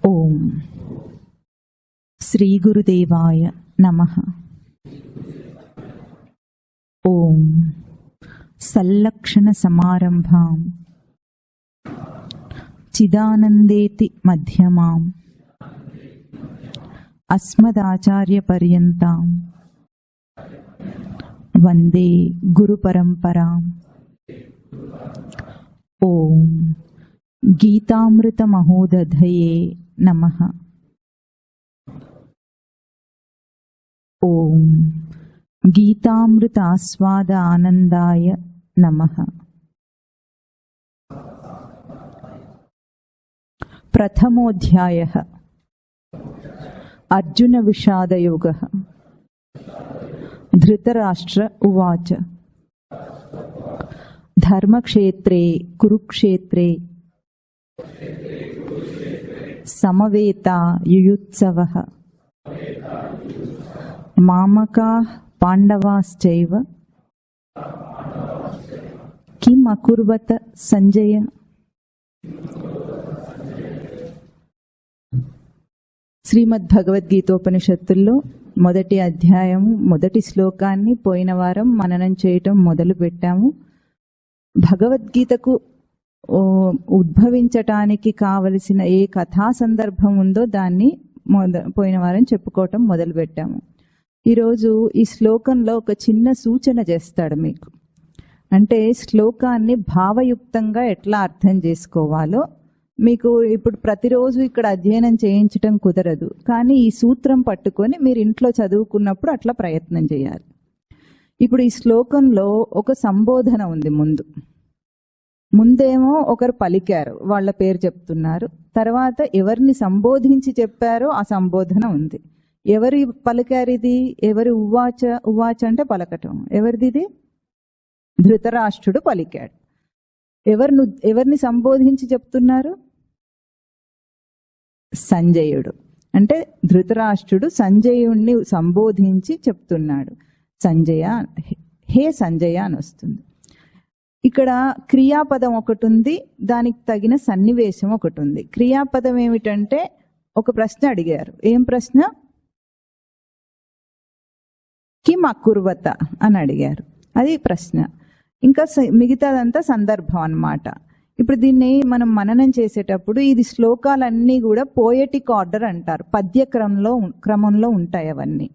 ఓం శ్రీ గురుదేవాయ నమః. ఓం సల్లక్షణ సమారంభాం చిదానందేతి మధ్యమాం అస్మదాచార్య పర్యంతాం వందే గురు పరంపరాం. ఓం గీతామృత మహోదధయే నమః. ఓం గీతామృత ఆస్వాద ఆనందాయ నమః. ప్రథమోధ్యాయః అర్జున విషాదయోగః. ధృతరాష్ట్ర ఉవాచ ధర్మక్షేత్రే కురుక్షేత్రే సమవేతా యుయుత్సవః మామకాః పాండవాశ్చైవ కిం అకుర్వత సంజయ. శ్రీమద్ భగవద్గీతోపనిషత్తుల్లో మొదటి అధ్యాయము మొదటి శ్లోకాన్ని పోయిన వారం మననం చేయటం మొదలు పెట్టాము. భగవద్గీతకు ఉద్భవించటానికి కావలసిన ఏ కథా సందర్భం ఉందో దాన్ని పోయిన వారం చెప్పుకోవటం మొదలు పెట్టాము. ఈరోజు ఈ శ్లోకంలో ఒక చిన్న సూచన చేస్తాడు మీకు. అంటే శ్లోకాన్ని భావయుక్తంగా ఎట్లా అర్థం చేసుకోవాలో మీకు ఇప్పుడు ప్రతిరోజు ఇక్కడ అధ్యయనం చేయించటం కుదరదు, కానీ ఈ సూత్రం పట్టుకొని మీరు ఇంట్లో చదువుకున్నప్పుడు అట్లా ప్రయత్నం చేయాలి. ఇప్పుడు ఈ శ్లోకంలో ఒక సంబోధన ఉంది. ముందేమో ఒకరు పలికారు, వాళ్ళ పేరు చెప్తున్నారు. తర్వాత ఎవరిని సంబోధించి చెప్పారో ఆ సంబోధన ఉంది. ఎవరి పలికారు ఇది? ఎవరి ఉవాచ? ఉవాచ అంటే పలకటం. ఎవరిది ఇది? ధృతరాష్ట్రుడు పలికాడు. ఎవరిని సంబోధించి చెప్తున్నారు? సంజయుడు. అంటే ధృతరాష్ట్రుడు సంజయుణ్ణి సంబోధించి చెప్తున్నాడు. సంజయ, హే సంజయ అని వస్తుంది. ఇక్కడ క్రియాపదం ఒకటి ఉంది, దానికి తగిన సన్నివేశం ఒకటి ఉంది. క్రియాపదం ఏమిటంటే ఒక ప్రశ్న అడిగారు. ఏం ప్రశ్న? కిం అకుర్వత అని అడిగారు. అది ప్రశ్న. ఇంకా మిగతాదంతా సందర్భం అన్నమాట. ఇప్పుడు దీన్ని మనం మననం చేసేటప్పుడు ఇది శ్లోకాలన్నీ కూడా పోయటిక్ ఆర్డర్ అంటారు. పద్య క్రమంలో ఉంటాయి. అవన్నీ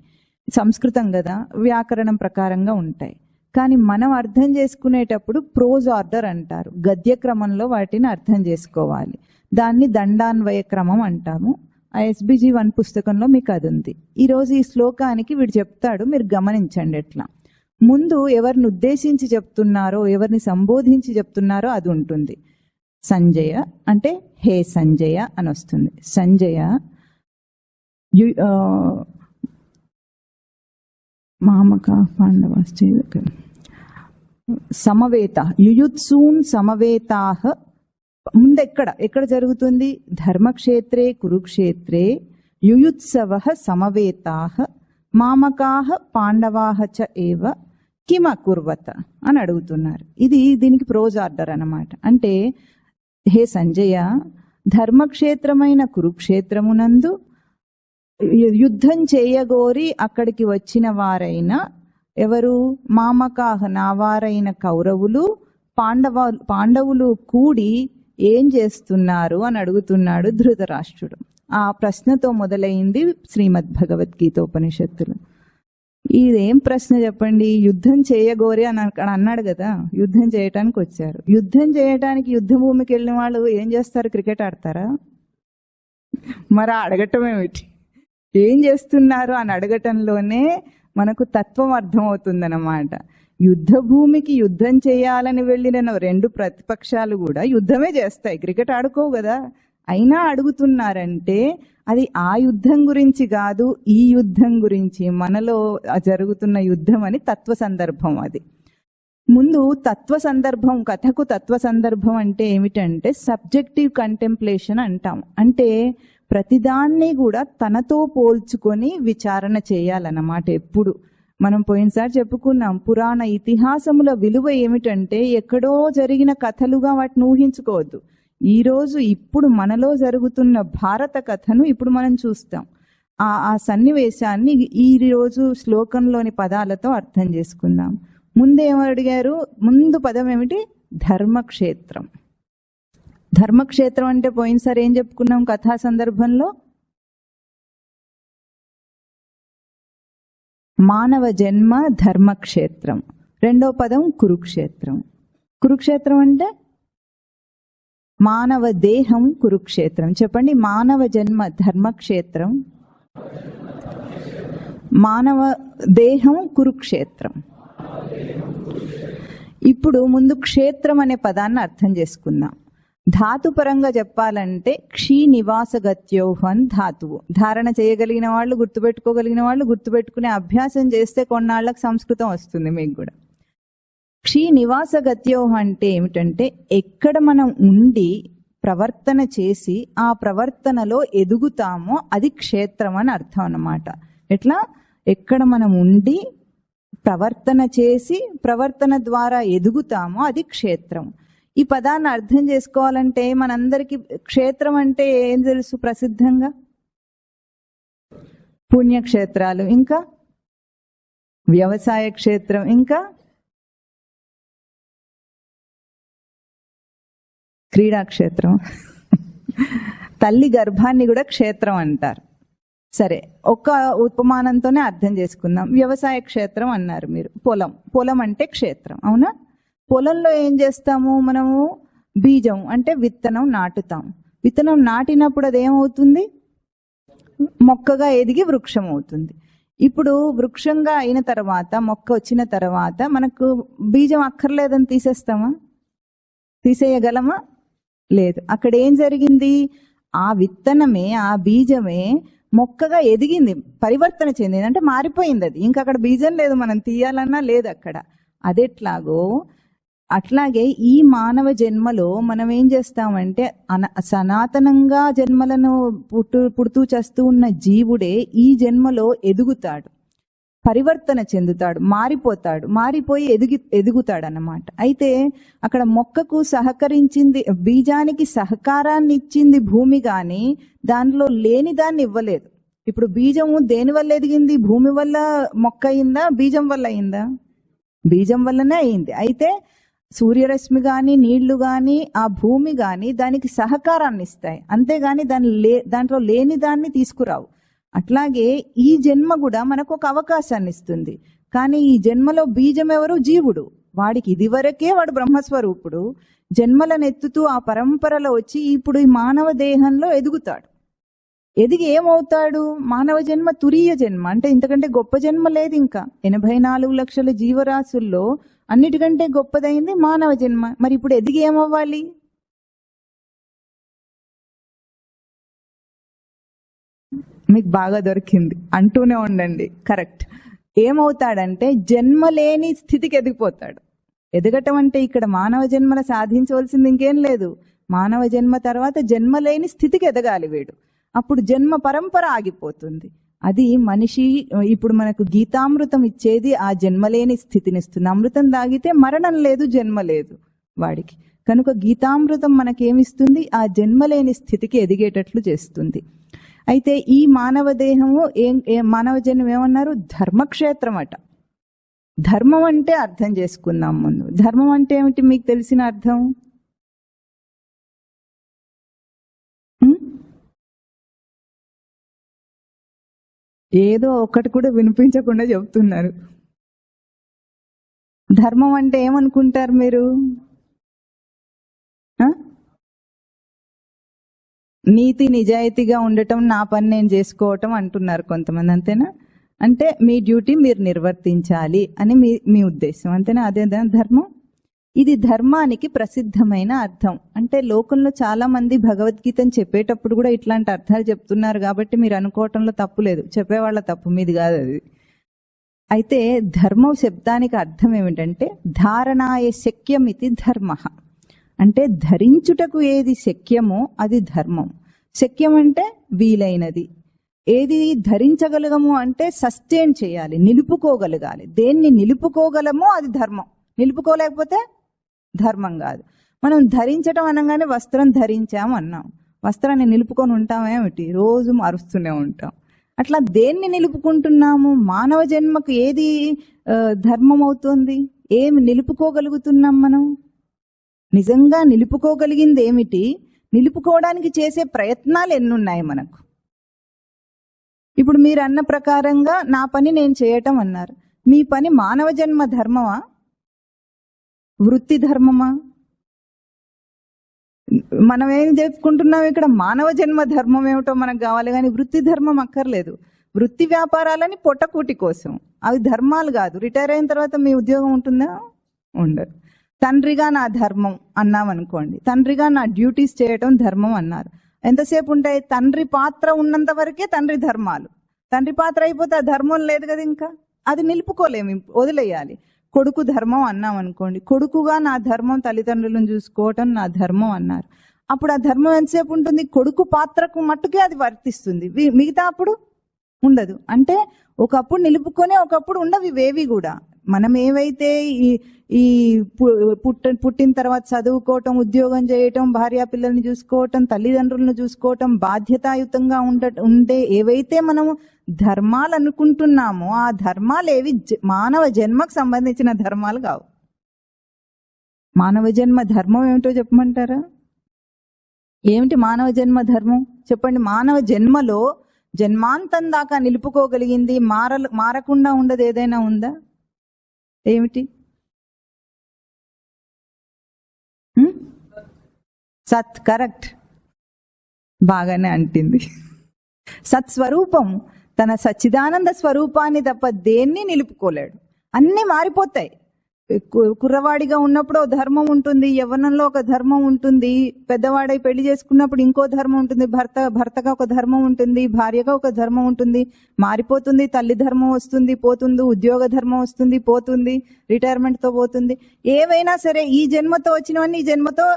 సంస్కృతం కదా, వ్యాకరణం ప్రకారంగా ఉంటాయి. కానీ మనం అర్థం చేసుకునేటప్పుడు ప్రోజ్ ఆర్డర్ అంటారు. గద్య క్రమంలో వాటిని అర్థం చేసుకోవాలి. దాన్ని దండాన్వయ క్రమం అంటాము. ఆ SBG 1 పుస్తకంలో మీకు అది ఉంది. ఈరోజు ఈ శ్లోకానికి వీడు చెప్తాడు, మీరు గమనించండి. ఎట్లా ముందు ఎవరిని ఉద్దేశించి చెప్తున్నారో, ఎవరిని సంబోధించి చెప్తున్నారో అది ఉంటుంది. సంజయ అంటే హే సంజయ అని వస్తుంది. సంజయ మామక పాండవాశ్చైవ సమవేత యుయుత్సూన్ సమవేతాః. ఎక్కడ జరుగుతుంది? ధర్మక్షేత్రే కురుక్షేత్రే యుయుత్సవః సమవేతాః మామకాః పాండవాః చ ఏవ కిం అకుర్వత అని అడుగుతున్నారు. దీనికి ప్రోజ్ ఆర్డర్ అన్నమాట. అంటే హే సంజయ, ధర్మక్షేత్రమైన కురుక్షేత్రమునందు యుద్ధం చేయగోరి అక్కడికి వచ్చిన వారైన ఎవరు? మామకాహ, నా వారైన కౌరవులు, పాండవులు కూడి ఏం చేస్తున్నారు అని అడుగుతున్నాడు ధృతరాష్ట్రుడు. ఆ ప్రశ్నతో మొదలైంది శ్రీమద్ భగవద్గీతోపనిషత్తులు. ఇదేం ప్రశ్న చెప్పండి? యుద్ధం చేయగోరి అని అన్నాడు కదా, యుద్ధం చేయటానికి వచ్చారు. యుద్ధం చేయటానికి యుద్ధ భూమికి వెళ్ళిన వాళ్ళు ఏం చేస్తారు? క్రికెట్ ఆడతారా? మరి అడగటం ఏమిటి? ఏం చేస్తున్నారు అని అడగటంలోనే మనకు తత్వం అర్థమవుతుందన్నమాట. యుద్ధ భూమికి యుద్ధం చేయాలని వెళ్ళిన రెండు ప్రతిపక్షాలు కూడా యుద్ధమే చేస్తాయి, క్రికెట్ ఆడుకోవు కదా. అయినా అడుగుతున్నారంటే అది ఆ యుద్ధం గురించి కాదు, ఈ యుద్ధం గురించి, మనలో జరుగుతున్న యుద్ధం అని తత్వ సందర్భం. అది ముందు తత్వ సందర్భం. కథకు తత్వ సందర్భం అంటే ఏమిటంటే సబ్జెక్టివ్ కంటెంప్లేషన్ అంటాం. అంటే ప్రతిదాన్ని కూడా తనతో పోల్చుకొని విచారణ చేయాలన్నమాట. ఎప్పుడు మనం పోయినసారి చెప్పుకున్నాం, పురాణ ఇతిహాసముల విలువ ఏమిటంటే ఎక్కడో జరిగిన కథలుగా వాటిని ఊహించుకోవద్దు. ఈరోజు ఇప్పుడు మనలో జరుగుతున్న భారత కథను ఇప్పుడు మనం చూస్తాం. ఆ సన్నివేశాన్ని ఈ రోజు శ్లోకంలోని పదాలతో అర్థం చేసుకుందాం. ముందేమడిగారు? ముందు పదం ఏమిటి? ధర్మక్షేత్రం. ధర్మక్షేత్రం అంటే పోయినసారి ఏం చెప్పుకున్నాం కథా సందర్భంలో? మానవ జన్మ ధర్మక్షేత్రం. రెండో పదం కురుక్షేత్రం. కురుక్షేత్రం అంటే మానవ దేహం కురుక్షేత్రం. చెప్పండి, మానవ జన్మ ధర్మక్షేత్రం, మానవ దేహం కురుక్షేత్రం. ఇప్పుడు ముందు క్షేత్రం అనే పదాన్ని అర్థం చేసుకుందాం. ధాతుపరంగా చెప్పాలంటే క్షీ నివాసగత్యోహన్ ధాతువు. ధారణ చేయగలిగిన వాళ్ళు, గుర్తుపెట్టుకోగలిగిన వాళ్ళు గుర్తుపెట్టుకునే అభ్యాసం చేస్తే కొన్నాళ్ళకు సంస్కృతం వస్తుంది మీకు కూడా. క్షీ నివాసగత్యోహ అంటే ఏమిటంటే ఎక్కడ మనం ఉండి ప్రవర్తన చేసి ఆ ప్రవర్తనలో ఎదుగుతామో అది క్షేత్రం అని అర్థం అన్నమాట. ఎట్లా? ఎక్కడ మనం ఉండి ప్రవర్తన చేసి ప్రవర్తన ద్వారా ఎదుగుతామో అది క్షేత్రం. ఈ పదాన్ని అర్థం చేసుకోవాలంటే మనందరికీ క్షేత్రం అంటే ఏం తెలుసు? ప్రసిద్ధంగా పుణ్యక్షేత్రాలు, ఇంకా వ్యవసాయ క్షేత్రం, ఇంకా క్రీడాక్షేత్రం. తల్లి గర్భాన్ని కూడా క్షేత్రం అంటారు. సరే, ఒక్క ఉపమానంతోనే అర్థం చేసుకుందాం. వ్యవసాయ క్షేత్రం అన్నారు మీరు. పొలం, పొలం అంటే క్షేత్రం, అవునా? పొలంలో ఏం చేస్తాము మనము? బీజం అంటే విత్తనం నాటుతాం. విత్తనం నాటినప్పుడు అది ఏమవుతుంది? మొక్కగా ఎదిగి వృక్షం అవుతుంది. ఇప్పుడు వృక్షంగా అయిన తర్వాత, మొక్క వచ్చిన తర్వాత మనకు బీజం అక్కర్లేదని తీసేస్తామా? తీసేయగలమా? లేదు. అక్కడ ఏం జరిగింది? ఆ విత్తనమే, ఆ బీజమే మొక్కగా ఎదిగింది, పరివర్తన చెందింది, అంటే మారిపోయింది అది. ఇంకా అక్కడ బీజం లేదు, మనం తీయాలన్నా లేదు అక్కడ. అదెట్లాగో అట్లాగే ఈ మానవ జన్మలో మనం ఏం చేస్తామంటే సనాతనంగా జన్మలను పుడుతూ చేస్తూ ఉన్న జీవుడే ఈ జన్మలో ఎదుగుతాడు, పరివర్తన చెందుతాడు, మారిపోతాడు, మారిపోయి ఎదుగుతాడు అన్నమాట. అయితే అక్కడ మొక్కకు సహకరించింది, బీజానికి సహకారాన్ని ఇచ్చింది భూమి, కానీ దానిలో లేని దాన్ని ఇవ్వలేదు. ఇప్పుడు బీజము దేని వల్ల ఎదిగింది? భూమి వల్ల మొక్క అయిందా? బీజం వల్ల అయిందా? బీజం వల్లనే అయింది. అయితే సూర్యరశ్మి కానీ, నీళ్లు కానీ, ఆ భూమి కానీ దానికి సహకారాన్ని ఇస్తాయి, అంతేగాని దాంట్లో లేని దాన్ని తీసుకురావు. అట్లాగే ఈ జన్మ కూడా మనకు ఒక అవకాశాన్ని ఇస్తుంది. కానీ ఈ జన్మలో బీజం ఎవరు? జీవుడు. వాడికి ఇదివరకే వాడు బ్రహ్మస్వరూపుడు. జన్మలను ఎత్తుతూ ఆ పరంపరలో వచ్చి ఇప్పుడు ఈ మానవ దేహంలో ఎదుగుతాడు. ఎదిగి ఏమవుతాడు? మానవ జన్మ తురీయ జన్మ, అంటే ఇంతకంటే గొప్ప జన్మ లేదు. ఇంకా 84 లక్షల జీవరాశుల్లో అన్నిటికంటే గొప్పదైంది మానవ జన్మ. మరి ఇప్పుడు ఎదిగి ఏమవ్వాలి? మీకు బాగా దొరికింది, అంటూనే ఉండండి. కరెక్ట్. ఏమవుతాడంటే జన్మలేని స్థితికి ఎదిగిపోతాడు. ఎదగటం అంటే ఇక్కడ మానవ జన్మల సాధించవలసింది ఇంకేం లేదు. మానవ జన్మ తర్వాత జన్మలేని స్థితికి ఎదగాలి వీడు. అప్పుడు జన్మ పరంపర ఆగిపోతుంది. అది మనిషి ఇప్పుడు మనకు గీతామృతం ఇచ్చేది ఆ జన్మలేని స్థితిని ఇస్తుంది. అమృతం తాగితే మరణం లేదు, జన్మ లేదు వాడికి. కనుక గీతామృతం మనకేమిస్తుంది? ఆ జన్మలేని స్థితికి ఎదిగేటట్లు చేస్తుంది. అయితే ఈ మానవ దేహము మానవ జన్మ ఏమన్నారు? ధర్మక్షేత్రం అట. ధర్మం అంటే అర్థం చేసుకుందాం ముందు. ధర్మం అంటే ఏమిటి మీకు తెలిసిన అర్థం? ఏదో ఒకటి కూడా వినిపించకుండా చెప్తున్నారు. ధర్మం అంటే ఏమనుకుంటారు మీరు? నీతి నిజాయితీగా ఉండటం, నా పని నేను చేసుకోవటం అంటున్నారు కొంతమంది, అంతేనా? అంటే మీ డ్యూటీ మీరు నిర్వర్తించాలి అని మీ ఉద్దేశం, అంతేనా? అదే ధర్మం. ఇది ధర్మానికి ప్రసిద్ధమైన అర్థం. అంటే లోకంలో చాలా మంది భగవద్గీతను చెప్పేటప్పుడు కూడా ఇట్లాంటి అర్థాలు చెప్తున్నారు కాబట్టి మీరు అనుకోవటంలో తప్పు లేదు, చెప్పేవాళ్ళ తప్పు, మీది కాదు అది. అయితే ధర్మం శబ్దానికి అర్థం ఏమిటంటే ధారణాయ శక్యమితి ధర్మ, అంటే ధరించుటకు ఏది శక్యమో అది ధర్మం. శక్యం అంటే వీలైనది. ఏది ధరించగలగము అంటే సస్టైన్ చేయాలి, నిలుపుకోగలగాలి. దేన్ని నిలుపుకోగలమో అది ధర్మం, నిలుపుకోలేకపోతే ధర్మం కాదు. మనం ధరించటం అనగానే వస్త్రం ధరించాం అన్నాం. వస్త్రాన్ని నిలుపుకొని ఉంటామేమిటి? రోజు మారుస్తూనే ఉంటాం. అట్లా దేన్ని నిలుపుకుంటున్నాము? మానవ జన్మకు ఏది ధర్మం అవుతుంది? ఏమి నిలుపుకోగలుగుతున్నాం మనం? నిజంగా నిలుపుకోగలిగింది ఏమిటి? నిలుపుకోవడానికి చేసే ప్రయత్నాలు ఎన్నున్నాయి మనకు? ఇప్పుడు మీరు అన్న ప్రకారంగా నా పని నేను చేయటం అన్నారు. మీ పని మానవ జన్మ ధర్మమా, వృత్తి ధర్మమా? మనం ఏం చెప్పుకుంటున్నాం ఇక్కడ? మానవ జన్మ ధర్మం ఏమిటో మనకు కావాలి, కానీ వృత్తి ధర్మం అక్కర్లేదు. వృత్తి వ్యాపారాలని పొట్టకూటి కోసం, అవి ధర్మాలు కాదు. రిటైర్ అయిన తర్వాత మీ ఉద్యోగం ఉంటుందా? ఉండదు. తండ్రిగా నా ధర్మం అన్నాం అనుకోండి, తండ్రిగా నా డ్యూటీస్ చేయటం ధర్మం అన్నారు. ఎంతసేపు ఉంటాయి? తండ్రి పాత్ర ఉన్నంత వరకే తండ్రి ధర్మాలు. తండ్రి పాత్ర అయిపోతే ఆ ధర్మం లేదు కదా, ఇంకా అది నిలుపుకోలేము, వదిలేయాలి. కొడుకు ధర్మం అన్నాం అనుకోండి, కొడుకుగా నా ధర్మం తల్లిదండ్రులను చూసుకోవటం నా ధర్మం అన్నారు. అప్పుడు ఆ ధర్మం ఎంతసేపు ఉంటుంది? కొడుకు పాత్రకు మట్టుకే అది వర్తిస్తుంది, మిగతా అప్పుడు ఉండదు. అంటే ఒకప్పుడు నిలుపుకొని ఒకప్పుడు ఉండవు ఇవేవి కూడా. మనం ఏవైతే ఈ పుట్టిన తర్వాత చదువుకోవటం, ఉద్యోగం చేయటం, భార్యా పిల్లల్ని చూసుకోవటం, తల్లిదండ్రులను చూసుకోవటం, బాధ్యతాయుతంగా ఉండే ఏవైతే మనం ధర్మాలు అనుకుంటున్నామో ఆ ధర్మాలు ఏవి మానవ జన్మకు సంబంధించిన ధర్మాలు కావు. మానవ జన్మ ధర్మం ఏమిటో చెప్పమంటారా? ఏమిటి మానవ జన్మ ధర్మం చెప్పండి. మానవ జన్మలో జన్మాంతం దాకా నిలుపుకోగలిగింది, మారకుండా ఉండదు ఏదైనా ఉందా? ఏమిటి? సత్. కరెక్ట్, బాగానే అంటుంది. సత్స్వరూపం తన సచ్చిదానంద స్వరూపాన్ని తప్ప దేన్ని నిలుపుకోలేడు. అన్నీ మారిపోతాయి. కుర్రవాడిగా ఉన్నప్పుడు ఒక ధర్మం ఉంటుంది, యవ్వనంలో ఒక ధర్మం ఉంటుంది, పెద్దవాడై పెళ్లి చేసుకున్నప్పుడు ఇంకో ధర్మం ఉంటుంది, భర్తగా ఒక ధర్మం ఉంటుంది, భార్యగా ఒక ధర్మం ఉంటుంది, మారిపోతుంది. తల్లి ధర్మం వస్తుంది పోతుంది, ఉద్యోగ ధర్మం వస్తుంది పోతుంది, రిటైర్మెంట్తో పోతుంది. ఏవైనా సరే ఈ జన్మతో వచ్చినవన్నీ ఈ జన్మతో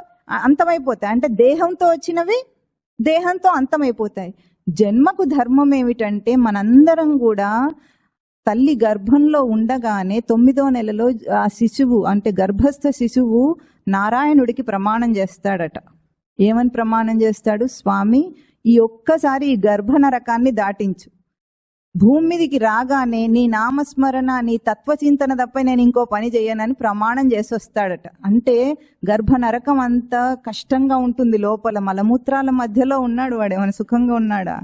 అంతమైపోతాయి. అంటే దేహంతో వచ్చినవి దేహంతో అంతమైపోతాయి. జన్మకు ధర్మం ఏమిటంటే మనందరం కూడా తల్లి గర్భంలో ఉండగానే 9వ నెలలో ఆ శిశువు అంటే గర్భస్థ శిశువు నారాయణుడికి ప్రమాణం చేస్తాడట. ఏమని ప్రమాణం చేస్తాడు? స్వామి, ఈ ఒక్కసారి ఈ గర్భ నరకాన్ని దాటించు, భూమి మీదికి రాగానే నీ నామస్మరణ, నీ తత్వచింతన తప్ప నేను ఇంకో పని చేయనని ప్రమాణం చేసి వస్తాడట. అంటే గర్భ నరకం అంత కష్టంగా ఉంటుంది, లోపల మలమూత్రాల మధ్యలో ఉన్నాడు వాడు, ఏమైనా సుఖంగా ఉన్నాడా?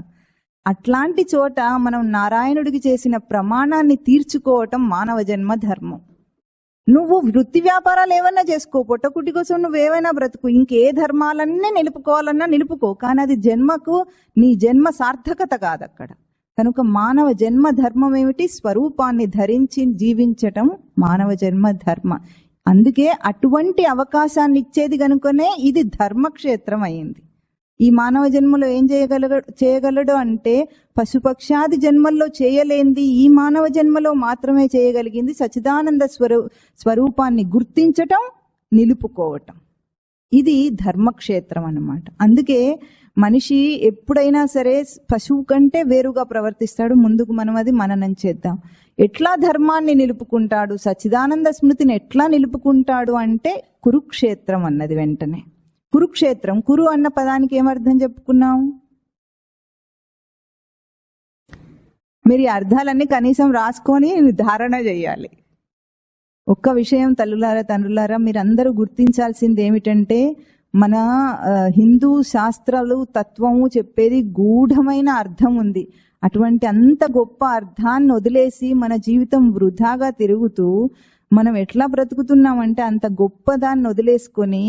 అట్లాంటి చోట మనం నారాయణుడికి చేసిన ప్రమాణాన్ని తీర్చుకోవటం మానవ జన్మ ధర్మం. నువ్వు వృత్తి వ్యాపారాలు ఏమన్నా చేసుకో, పొట్టకుటి కోసం నువ్వేమైనా బ్రతుకు, ఇంకే ధర్మాలన్నీ నిలుపుకోవాలన్నా నిలుపుకో, కానీ అది జన్మకు నీ జన్మ సార్థకత కాదు అక్కడ. కనుక మానవ జన్మ ధర్మం ఏమిటి? స్వరూపాన్ని ధరించి జీవించటం మానవ జన్మ ధర్మ. అందుకే అటువంటి అవకాశాన్ని ఇచ్చేది కనుకనే ఇది ధర్మక్షేత్రం అయింది. ఈ మానవ జన్మలో ఏం చేయగలడు అంటే పశుపక్షాది జన్మల్లో చేయలేంది ఈ మానవ జన్మలో మాత్రమే చేయగలిగింది సచ్చిదానంద స్వరూపాన్ని గుర్తించటం, నిలుపుకోవటం. ఇది ధర్మక్షేత్రం అన్నమాట. అందుకే మనిషి ఎప్పుడైనా సరే పశువు కంటే వేరుగా ప్రవర్తిస్తాడు. ముందుకు మనం అది మననం చేద్దాం. ఎట్లా ధర్మాన్ని నిలుపుకుంటాడు, సచ్చిదానంద స్మృతిని ఎట్లా నిలుపుకుంటాడు అంటే కురుక్షేత్రం అన్నది. వెంటనే కురుక్షేత్రం, కురు అన్న పదానికి ఏమర్థం చెప్పుకున్నాం? మీరు ఈ అర్థాలన్నీ కనీసం రాసుకొని ధారణ చేయాలి. ఒక్క విషయం తల్లులారా తండ్రులారా, మీరందరూ గుర్తించాల్సింది ఏమిటంటే మన హిందూ శాస్త్రాలు తత్వము చెప్పేది గూఢమైన అర్థం ఉంది. అటువంటి అంత గొప్ప అర్థాన్ని వదిలేసి మన జీవితం వృధాగా తిరుగుతూ మనం ఎట్లా బ్రతుకుతున్నామంటే అంత గొప్పదాన్ని వదిలేసుకొని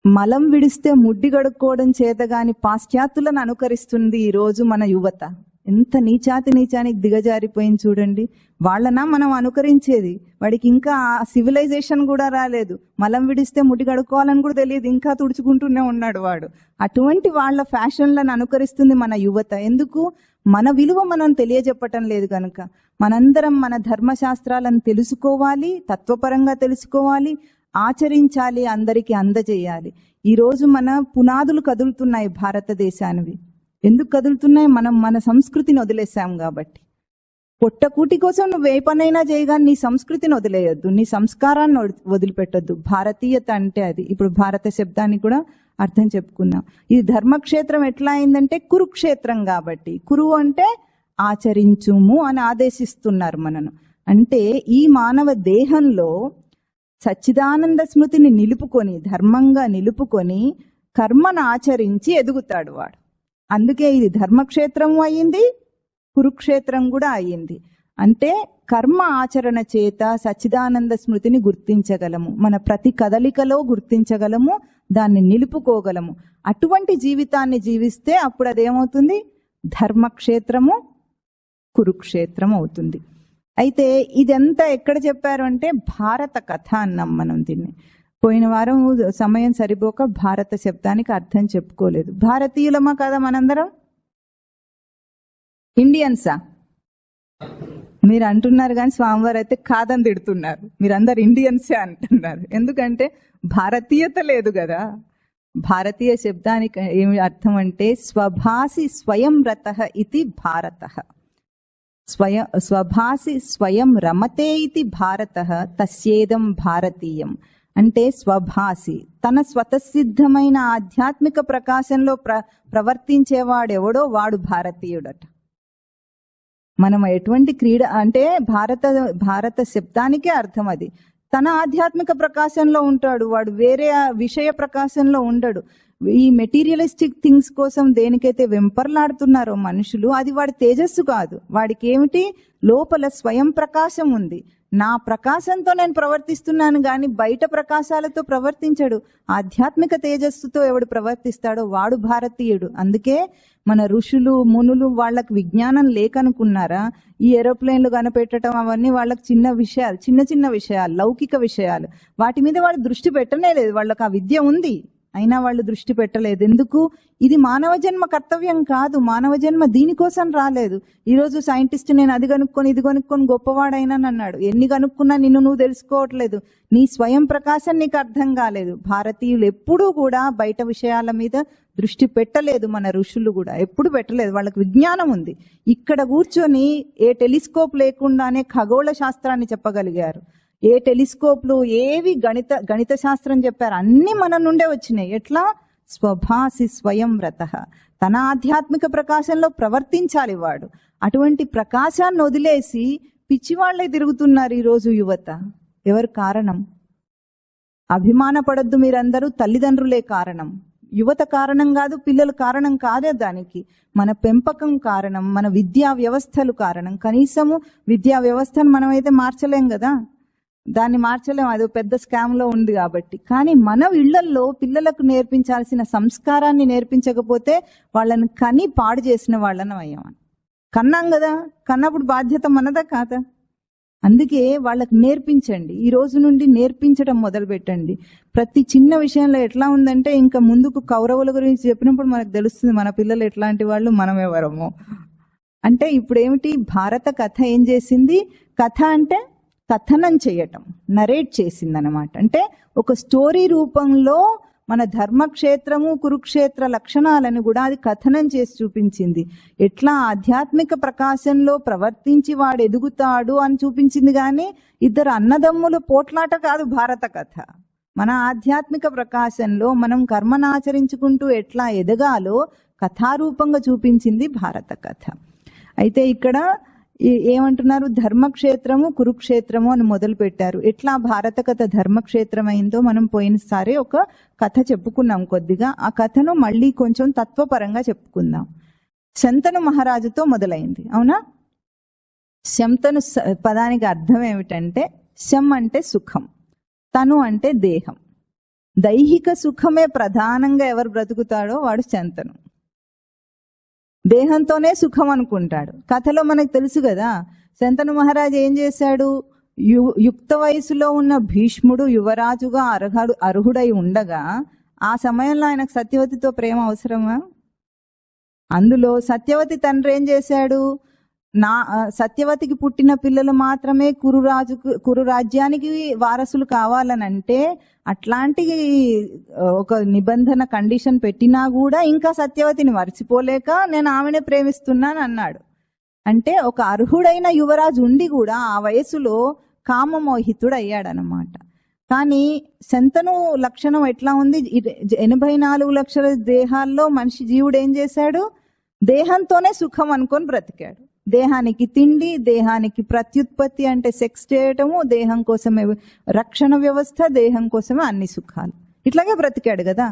మలం విడిస్తే ముడ్డి గడుక్కోవడం చేతగాని పాశ్చాత్యులను అనుకరిస్తుంది ఈరోజు మన యువత. ఎంత నీచానికి దిగజారిపోయింది చూడండి. వాళ్ళనా మనం అనుకరించేది? వాడికి ఇంకా సివిలైజేషన్ కూడా రాలేదు, మలం విడిస్తే ముడి కడుక్కోవాలని కూడా తెలియదు, ఇంకా తుడుచుకుంటూనే ఉన్నాడు వాడు. అటువంటి వాళ్ళ ఫ్యాషన్లను అనుకరిస్తుంది మన యువత. ఎందుకు? మన విలువ మనం తెలియజెప్పటం లేదు కనుక. మనందరం మన ధర్మశాస్త్రాలను తెలుసుకోవాలి, తత్వపరంగా తెలుసుకోవాలి, ఆచరించాలి, అందరికీ అందజేయాలి. ఈరోజు మన పునాదులు కదులుతున్నాయి భారతదేశానివి. ఎందుకు కదులుతున్నాయి? మనం మన సంస్కృతిని వదిలేసాం కాబట్టి. పొట్టకూటి కోసం నువ్వు ఏ పనైనా చేయగా నీ సంస్కృతిని వదిలేయొద్దు, నీ సంస్కారాన్ని వదిలిపెట్టొద్దు. భారతీయత అంటే అది. ఇప్పుడు భారత శబ్దాన్ని కూడా అర్థం చెప్పుకున్నాం. ఇది ధర్మక్షేత్రం ఎట్లా అయిందంటే కురుక్షేత్రం కాబట్టి. కురు అంటే ఆచరించుము అని ఆదేశిస్తున్నారు మనను. అంటే ఈ మానవ దేహంలో సచ్చిదానంద స్మృతిని నిలుపుకొని, ధర్మంగా నిలుపుకొని కర్మను ఆచరించి ఎదుగుతాడు వాడు. అందుకే ఇది ధర్మక్షేత్రం అయ్యింది, కురుక్షేత్రం కూడా అయ్యింది. అంటే కర్మ ఆచరణ చేత సచ్చిదానంద స్మృతిని గుర్తించగలము, మన ప్రతి కదలికలో గుర్తించగలము, దాన్ని నిలుపుకోగలము. అటువంటి జీవితాన్ని జీవిస్తే అప్పుడు అదేమవుతుంది? ధర్మక్షేత్రము కురుక్షేత్రం అవుతుంది. అయితే ఇదంతా ఎక్కడ చెప్పారు అంటే భారత కథ అన్నాం మనం దీన్ని. పోయిన వారం సమయం సరిపోక భారత శబ్దానికి అర్థం చెప్పుకోలేదు. భారతీయులమా కదా మనందరం? ఇండియన్సా? మీరు అంటున్నారు కానీ స్వామివారు అయితే కాదని తిడుతున్నారు. మీరందరు ఇండియన్సే అంటున్నారు. ఎందుకంటే భారతీయత లేదు కదా. భారతీయ శబ్దానికి ఏమి అర్థం అంటే స్వభాసి స్వయం రతః ఇతి భారతః. స్వభాసి స్వయం రమతే ఇతి భారతః తస్యేదం భారతీయం. అంటే స్వభాసి తన స్వతసిద్ధమైన ఆధ్యాత్మిక ప్రకాశంలో ప్రవర్తించేవాడెవడో వాడు భారతీయుడట. మనం ఎటువంటి క్రీడ అంటే భారత శబ్దానికే అర్థం అది. తన ఆధ్యాత్మిక ప్రకాశంలో ఉంటాడు వాడు, వేరే విషయ ప్రకాశంలో ఉండడు. ఈ మెటీరియలిస్టిక్ థింగ్స్ కోసం దేనికైతే వెంపర్లాడుతున్నారో మనుషులు, అది వాడి తేజస్సు కాదు. వాడికి ఏమిటి? లోపల స్వయం ప్రకాశం ఉంది. నా ప్రకాశంతో నేను ప్రవర్తిస్తున్నాను కానీ బయట ప్రకాశాలతో ప్రవర్తించడు. ఆధ్యాత్మిక తేజస్సుతో ఎవడు ప్రవర్తిస్తాడో వాడు భారతీయుడు. అందుకే మన ఋషులు మునులు వాళ్ళకి విజ్ఞానం లేకనుకున్నారా? ఈ ఏరోప్లేన్లు కనిపెట్టడం అవన్నీ వాళ్ళకి చిన్న విషయాలు, చిన్న చిన్న విషయాలు, లౌకిక విషయాలు. వాటి మీద వాళ్ళు దృష్టి పెట్టనే లేదు. వాళ్ళకి ఆ విద్య ఉంది, అయినా వాళ్ళు దృష్టి పెట్టలేదు. ఎందుకు? ఇది మానవ జన్మ కర్తవ్యం కాదు. మానవ జన్మ దీనికోసం రాలేదు. ఈరోజు సైంటిస్ట్ నేను అది కనుక్కొని ఇది కనుక్కొని గొప్పవాడైనాను అన్నాడు. ఎన్ని కనుక్కున్నా నిన్ను నువ్వు తెలుసుకోవట్లేదు. నీ స్వయం ప్రకాశం నీకు అర్థం కాలేదు. భారతీయులు ఎప్పుడూ కూడా బయట విషయాల మీద దృష్టి పెట్టలేదు. మన ఋషులు కూడా ఎప్పుడు పెట్టలేదు. వాళ్ళకి విజ్ఞానం ఉంది. ఇక్కడ కూర్చొని ఏ టెలిస్కోప్ లేకుండానే ఖగోళ శాస్త్రాన్ని చెప్పగలిగారు. ఏ టెలిస్కోప్లు ఏవి గణిత శాస్త్రం చెప్పారు, అన్ని మన నుండే వచ్చినాయి. ఎట్లా? స్వభాసి స్వయం వ్రతః. తన ఆధ్యాత్మిక ప్రకాశంలో ప్రవర్తించాలి వాడు. అటువంటి ప్రకాశాన్ని వదిలేసి పిచ్చివాళ్లే తిరుగుతున్నారు ఈరోజు యువత. ఎవరు కారణం? అభిమానపడద్దు మీరందరూ, తల్లిదండ్రులే కారణం. యువత కారణం కాదు, పిల్లలు కారణం కాదే. దానికి మన పెంపకం కారణం, మన విద్యా వ్యవస్థలు కారణం. కనీసము విద్యా వ్యవస్థను మనమైతే మార్చలేం కదా, దాన్ని మార్చలేం, అది పెద్ద స్కామ్లో ఉంది కాబట్టి. కానీ మన ఇళ్లల్లో పిల్లలకు నేర్పించాల్సిన సంస్కారాన్ని నేర్పించకపోతే వాళ్ళని కని పాడు చేసిన వాళ్ళని అయ్యామని. కన్నాం కదా, కన్నప్పుడు బాధ్యత మనదా కాదా? అందుకే వాళ్ళకి నేర్పించండి. ఈ రోజు నుండి నేర్పించడం మొదలు పెట్టండి. ప్రతి చిన్న విషయంలో ఎట్లా ఉందంటే, ఇంకా ముందుకు కౌరవుల గురించి చెప్పినప్పుడు మనకు తెలుస్తుంది మన పిల్లలు ఎట్లాంటి వాళ్ళు, మనం ఎవరము. అంటే ఇప్పుడు ఏమిటి? భారత కథ ఏం చేసింది? కథ అంటే కథనం చేయటం, నరేట్ చేసిందనమాట. అంటే ఒక స్టోరీ రూపంలో మన ధర్మక్షేత్రము కురుక్షేత్ర లక్షణాలను కూడా అది కథనం చేసి చూపించింది. ఎట్లా ఆధ్యాత్మిక ప్రకాశంలో ప్రవర్తించి వాడు ఎదుగుతాడు అని చూపించింది. కానీ ఇద్దరు అన్నదమ్ములు పోట్లాట కాదు భారత కథ. మన ఆధ్యాత్మిక ప్రకాశంలో మనం కర్మనాచరించుకుంటూ ఎట్లా ఎదగాలో కథారూపంగా చూపించింది భారత కథ. అయితే ఇక్కడ ఏమంటున్నారు? ధర్మక్షేత్రము కురుక్షేత్రము అని మొదలు పెట్టారు. ఎట్లా భారత కథ ధర్మక్షేత్రం అయిందో మనం పోయినసారి ఒక కథ చెప్పుకున్నాం కొద్దిగా. ఆ కథను మళ్ళీ కొంచెం తత్వపరంగా చెప్పుకుందాం. శంతను మహారాజుతో మొదలైంది, అవునా? శంతను పదానికి అర్థం ఏమిటంటే, శం అంటే సుఖం, తను అంటే దేహం. దైహిక సుఖమే ప్రధానంగా ఎవరు బ్రతుకుతాడో వాడు శంతను. దేహంతోనే సుఖం అనుకుంటాడు. కథలో మనకు తెలుసు కదా, శంతను మహారాజు ఏం చేశాడు? యుక్త వయసులో ఉన్న భీష్ముడు యువరాజుగా అర్హుడై ఉండగా ఆ సమయంలో ఆయనకు సత్యవతితో ప్రేమ అవసరమా? అందులో సత్యవతి తండ్రి ఏం చేశాడు? సత్యవతికి పుట్టిన పిల్లలు మాత్రమే కురు రాజ్యానికి వారసులు కావాలనంటే, అట్లాంటి ఒక నిబంధన కండిషన్ పెట్టినా కూడా ఇంకా సత్యవతిని మర్చిపోలేక నేను ఆమెనే ప్రేమిస్తున్నాను అన్నాడు. అంటే ఒక అర్హుడైన యువరాజు ఉండి కూడా ఆ వయసులో కామమోహితుడు అయ్యాడనమాట. కానీ శంతను లక్షణం ఎట్లా ఉంది? 84 లక్షల దేహాల్లో మనిషి జీవుడు ఏం చేశాడు? దేహంతోనే సుఖం అనుకొని బ్రతికాడు. దేహానికి తిండి, దేహానికి ప్రత్యుత్పత్తి అంటే సెక్స్ చేయటము, దేహం కోసమే రక్షణ వ్యవస్థ, దేహం కోసమే అన్ని సుఖాలు, ఇట్లాగే బ్రతికాడు కదా.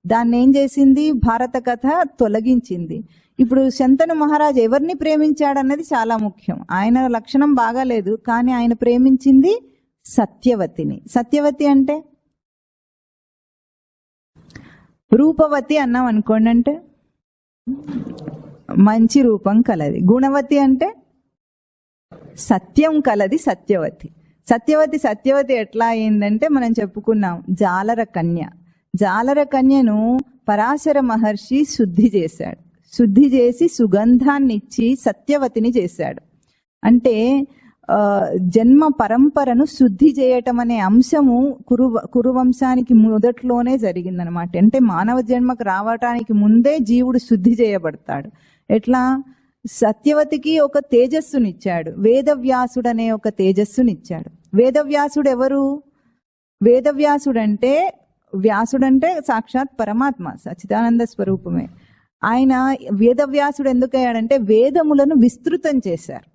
దాన్ని ఏం చేసింది భారత కథ? తొలగించింది. ఇప్పుడు శంతను మహారాజు ఎవరిని ప్రేమించాడన్నది చాలా ముఖ్యం. ఆయన లక్షణం బాగాలేదు, కానీ ఆయన ప్రేమించింది సత్యవతిని. సత్యవతి అంటే రూపవతి అన్నాం అనుకోండి, అంటే మంచి రూపం కలది. గుణవతి అంటే సత్యం కలది సత్యవతి. సత్యవతి ఎట్లా అయిందంటే మనం చెప్పుకున్నాం, జాలర కన్య. జాలర కన్యను పరాశర మహర్షి శుద్ధి చేశాడు. శుద్ధి చేసి సుగంధాన్ని ఇచ్చి సత్యవతిని చేశాడు. అంటే జన్మ పరంపరను శుద్ధి చేయటం అనే అంశము కురువంశానికి మొదట్లోనే జరిగిందనమాట. అంటే మానవ జన్మకు రావటానికి ముందే జీవుడు శుద్ధి చేయబడతాడు. ఎట్లా? సత్యవతికి ఒక తేజస్సునిచ్చాడు. వేదవ్యాసుడు అనే ఒక తేజస్సునిచ్చాడు. వేదవ్యాసుడు ఎవరు? వేదవ్యాసుడంటే వ్యాసుడంటే సాక్షాత్ పరమాత్మ, సచ్చిదానంద స్వరూపమే. ఆయన వేదవ్యాసుడు ఎందుకయ్యాడంటే వేదములను విస్తృతం చేశారు.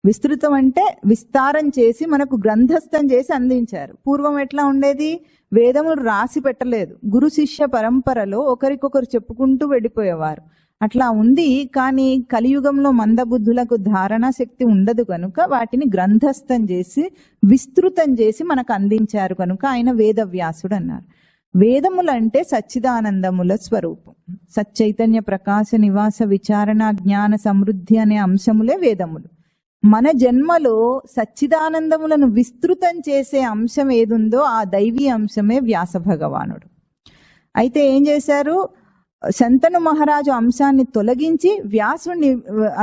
విస్తృతం అంటే విస్తారం చేసి మనకు గ్రంథస్థం చేసి అందించారు. పూర్వం ఎట్లా ఉండేది? వేదములు రాసి పెట్టలేదు. గురు శిష్య పరంపరలో ఒకరికొకరు చెప్పుకుంటూ వెళ్ళిపోయేవారు. అట్లా ఉంది. కానీ కలియుగంలో మందబుద్ధులకు ధారణ శక్తి ఉండదు కనుక వాటిని గ్రంథస్థం చేసి విస్తృతం చేసి మనకు అందించారు కనుక ఆయన వేదవ్యాసుడు అన్నారు. వేదములంటే సచ్చిదానందముల స్వరూపం. సచ్చైతన్య ప్రకాశ నివాస విచారణ జ్ఞాన సమృద్ధి అనే అంశములే వేదములు. మన జన్మలో సచ్చిదానందములను విస్తృతం చేసే అంశం ఏదుందో ఆ దైవీ అంశమే వ్యాస భగవానుడు. అయితే ఏం చేశారు? శంతను మహారాజు అంశాన్ని తొలగించి వ్యాసుని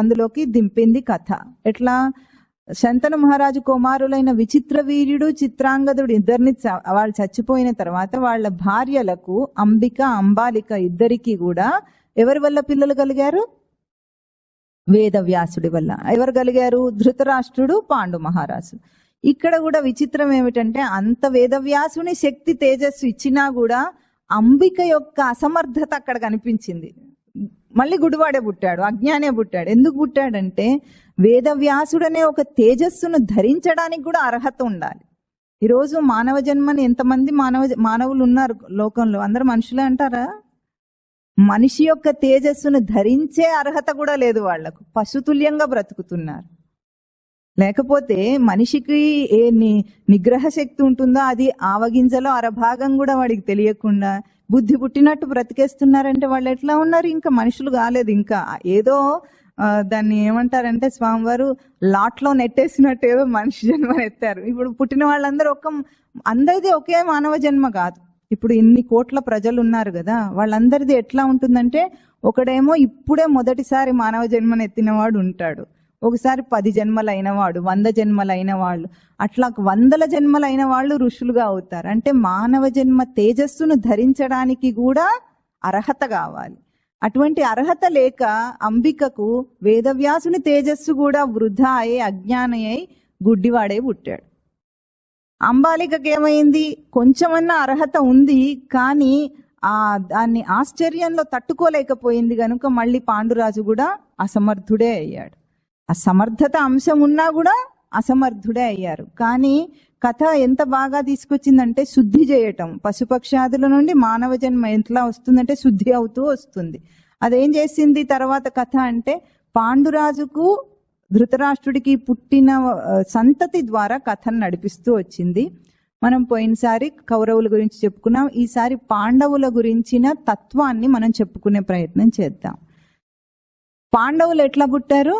అందులోకి దింపింది కథ. ఎట్లా? శంతను మహారాజు కుమారులైన విచిత్ర వీర్యుడు, చిత్రాంగదుడు ఇద్దరిని వాళ్ళు చచ్చిపోయిన తర్వాత వాళ్ళ భార్యలకు అంబిక, అంబాలిక ఇద్దరికి కూడా ఎవరి వల్ల పిల్లలు కలిగారు? వేదవ్యాసుడి వల్ల. ఎవరు కలిగారు? ధృతరాష్ట్రుడు, పాండు మహారాజు. ఇక్కడ కూడా విచిత్రం ఏమిటంటే అంత వేదవ్యాసుని శక్తి తేజస్సు ఇచ్చినా కూడా అంబిక యొక్క అసమర్థత అక్కడ కనిపించింది. మళ్ళీ గుడివాడే పుట్టాడు, అజ్ఞానే పుట్టాడు. ఎందుకు పుట్టాడంటే వేదవ్యాసుడనే ఒక తేజస్సును ధరించడానికి కూడా అర్హత ఉండాలి. ఈరోజు మానవ జన్మని ఎంతమంది మానవులు ఉన్నారు లోకంలో? అందరు మనుషులే అంటారా? మనిషి యొక్క తేజస్సును ధరించే అర్హత కూడా లేదు వాళ్లకు. పశుతుల్యంగా బ్రతుకుతున్నారు. లేకపోతే మనిషికి ఏ నిగ్రహ శక్తి ఉంటుందో అది ఆవగింజలో అరభాగం కూడా వాడికి తెలియకుండా బుద్ధి పుట్టినట్టు బ్రతికేస్తున్నారంటే వాళ్ళు ఎట్లా ఉన్నారు? ఇంకా మనుషులు కాలేదు. ఇంకా ఏదో దాన్ని ఏమంటారంటే స్వామివారు లాట్లో నెట్టేసినట్టు ఏదో మనిషి జన్మ ఎత్తారు. ఇప్పుడు పుట్టిన వాళ్ళందరూ అందరిది ఒకే మానవ జన్మ కాదు. ఇప్పుడు ఇన్ని కోట్ల ప్రజలు ఉన్నారు కదా, వాళ్ళందరిది ఎట్లా ఉంటుందంటే ఒకడేమో ఇప్పుడే మొదటిసారి మానవ జన్మను ఎత్తినవాడు ఉంటాడు, ఒకసారి 10 జన్మలైన వాడు, 100 జన్మలైన వాళ్ళు, అట్లా 100ల జన్మలైన వాళ్ళు ఋషులుగా అవుతారు. అంటే మానవ జన్మ తేజస్సును ధరించడానికి కూడా అర్హత కావాలి. అటువంటి అర్హత లేక అంబికకు వేదవ్యాసుని తేజస్సు కూడా వృధా అయి అజ్ఞానయ్యి గుడ్డివాడే పుట్టాడు. అంబాలికకి ఏమైంది? కొంచెమన్నా అర్హత ఉంది, కానీ దాన్ని ఆశ్చర్యంలో తట్టుకోలేకపోయింది కనుక మళ్ళీ పాండురాజు కూడా అసమర్థుడే అయ్యాడు. అసమర్థత అంశం ఉన్నా కూడా అసమర్థుడే అయ్యారు. కానీ కథ ఎంత బాగా తీసుకొచ్చిందంటే శుద్ధి చేయటం. పశుపక్షాదుల నుండి మానవ జన్మ ఎట్లా వస్తుందంటే శుద్ధి అవుతూ వస్తుంది. అదేం చేసింది తర్వాత కథ అంటే పాండురాజుకు ధృతరాష్ట్రుడికి పుట్టిన సంతతి ద్వారా కథను నడిపిస్తూ వచ్చింది. మనం పోయినసారి కౌరవుల గురించి చెప్పుకున్నాం. ఈసారి పాండవుల గురించిన తత్వాన్ని మనం చెప్పుకునే ప్రయత్నం చేద్దాం. పాండవులు ఎట్లా పుట్టారు?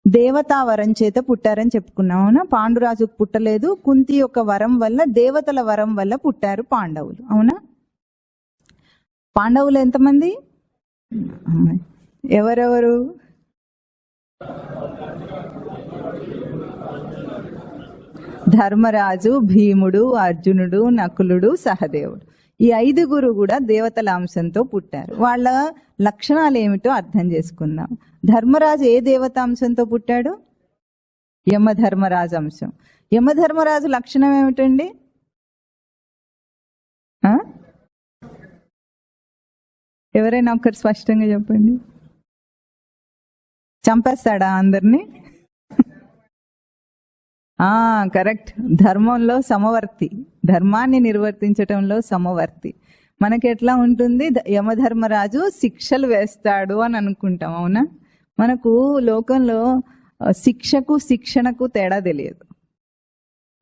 దేవతా వరం చేత పుట్టారని చెప్పుకున్నాం. అవునా? పాండురాజుకు పుట్టలేదు, కుంతి యొక్క వరం వల్ల, దేవతల వరం వల్ల పుట్టారు పాండవులు. అవునా? పాండవులు ఎంతమంది? ఎవరెవరు? ధర్మరాజు, భీముడు, అర్జునుడు, నకులుడు, సహదేవుడు. ఈ 5 కూడా దేవతల అంశంతో పుట్టారు. వాళ్ళ లక్షణాలు ఏమిటో అర్థం చేసుకుందాం. ధర్మరాజు ఏ దేవతాంశంతో పుట్టాడు? యమధర్మరాజు అంశం. యమధర్మరాజు లక్షణం ఏమిటండి? ఎవరైనా ఒకరు స్పష్టంగా చెప్పండి. చంపేస్తాడా అందరినీ? కరెక్ట్. ధర్మంలో సమవర్తి, ధర్మాన్ని నిర్వర్తించటంలో సమవర్తి. మనకి ఎట్లా ఉంటుంది? యమధర్మరాజు శిక్షలు వేస్తాడు అని అనుకుంటాం, అవునా? మనకు లోకంలో శిక్షకు శిక్షణకు తేడా తెలియదు.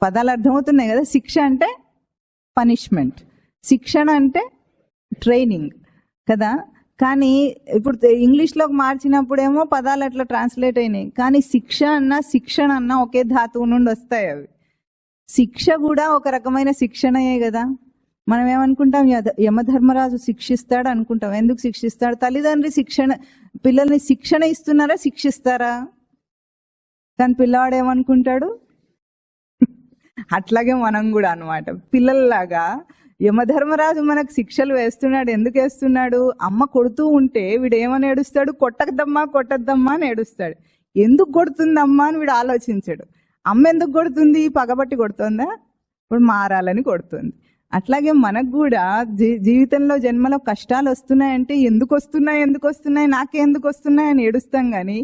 పదాలు అర్థమవుతున్నాయి కదా? శిక్ష అంటే పనిష్మెంట్, శిక్షణ అంటే ట్రైనింగ్ కదా. కానీ ఇప్పుడు ఇంగ్లీష్లోకి మార్చినప్పుడేమో పదాలు అట్లా ట్రాన్స్లేట్ అయినాయి. కానీ శిక్ష అన్నా శిక్షణ అన్నా ఒకే ధాతువు నుండి వస్తాయి అవి. శిక్ష కూడా ఒక రకమైన శిక్షణయే కదా. మనం ఏమనుకుంటాం? యమధర్మరాజు శిక్షిస్తాడు అనుకుంటాం. ఎందుకు శిక్షిస్తాడు? తల్లిదండ్రి పిల్లల్ని శిక్షణ ఇస్తున్నారా, శిక్షిస్తారా? కానీ పిల్లవాడు ఏమనుకుంటాడు? అట్లాగే మనం కూడా అన్నమాట, పిల్లల్లాగా యమధర్మరాజు మనకు శిక్షలు వేస్తున్నాడు. ఎందుకు వేస్తున్నాడు? అమ్మ కొడుతూ ఉంటే వీడు ఏమని ఏడుస్తాడు? కొట్టద్దమ్మా కొట్టద్దమ్మా అని ఏడుస్తాడు. ఎందుకు కొడుతుందమ్మా అని వీడు ఆలోచించాడు. అమ్మ ఎందుకు కొడుతుంది? పగబట్టి కొడుతుందా? ఇప్పుడు మారాలని కొడుతుంది. అట్లాగే మనకు కూడా జీవితంలో జన్మలో కష్టాలు వస్తున్నాయంటే ఎందుకు వస్తున్నాయి నాకెందుకు వస్తున్నాయి అని ఏడుస్తాం. కానీ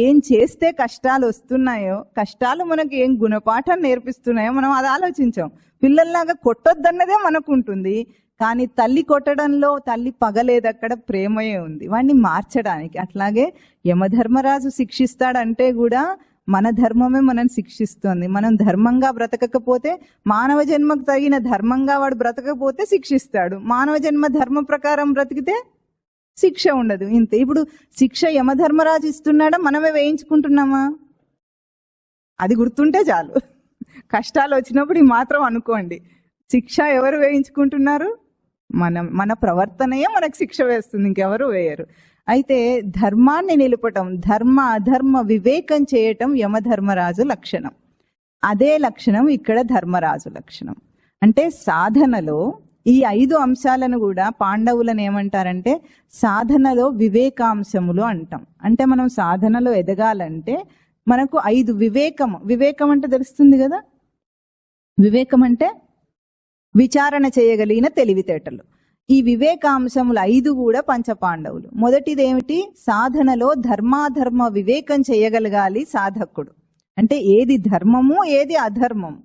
ఏం చేస్తే కష్టాలు వస్తున్నాయో, కష్టాలు మనకి ఏం గుణపాఠం నేర్పిస్తున్నాయో మనం అది ఆలోచించాం. పిల్లల్లాగా కొట్టొద్దన్నదే మనకు ఉంటుంది. కానీ తల్లి కొట్టడంలో తల్లి పగలేదు, అక్కడ ప్రేమయే ఉంది వాడిని మార్చడానికి. అట్లాగే యమధర్మరాజు శిక్షిస్తాడంటే కూడా మన ధర్మమే మనం శిక్షిస్తోంది. మనం ధర్మంగా బ్రతకకపోతే, మానవ జన్మకు తగిన ధర్మంగా వాడు బ్రతకపోతే శిక్షిస్తాడు. మానవ జన్మ ధర్మ ప్రకారం బ్రతికితే శిక్ష ఉండదు. ఇంతే. ఇప్పుడు శిక్ష యమధర్మరాజు ఇస్తున్నాడా, మనమే వేయించుకుంటున్నామా? అది గుర్తుంటే చాలు. కష్టాలు వచ్చినప్పుడు ఈ మాత్రం అనుకోండి, శిక్ష ఎవరు వేయించుకుంటున్నారు? మన ప్రవర్తనయే మనకు శిక్ష వేస్తుంది, ఇంకెవరు వేయరు. అయితే ధర్మాన్ని నిలపటం, ధర్మ అధర్మ వివేకం చేయటం యమధర్మరాజు లక్షణం. అదే లక్షణం ఇక్కడ ధర్మరాజు లక్షణం. అంటే సాధనలో ఈ 5 అంశాలను కూడా పాండవులను ఏమంటారంటే సాధనలో వివేకాంశములు అంటాం. అంటే మనం సాధనలో ఎదగాలంటే మనకు 5 వివేకం అంటే తెలుస్తుంది కదా. వివేకం అంటే విచారణ చేయగలిగిన తెలివితేటలు. ఈ వివేకాంశములు 5 కూడా పంచపాండవులు. మొదటిది ఏమిటి? సాధనలో ధర్మాధర్మ వివేకం చేయగలగాలి సాధకుడు. అంటే ఏది ధర్మము, ఏది అధర్మము.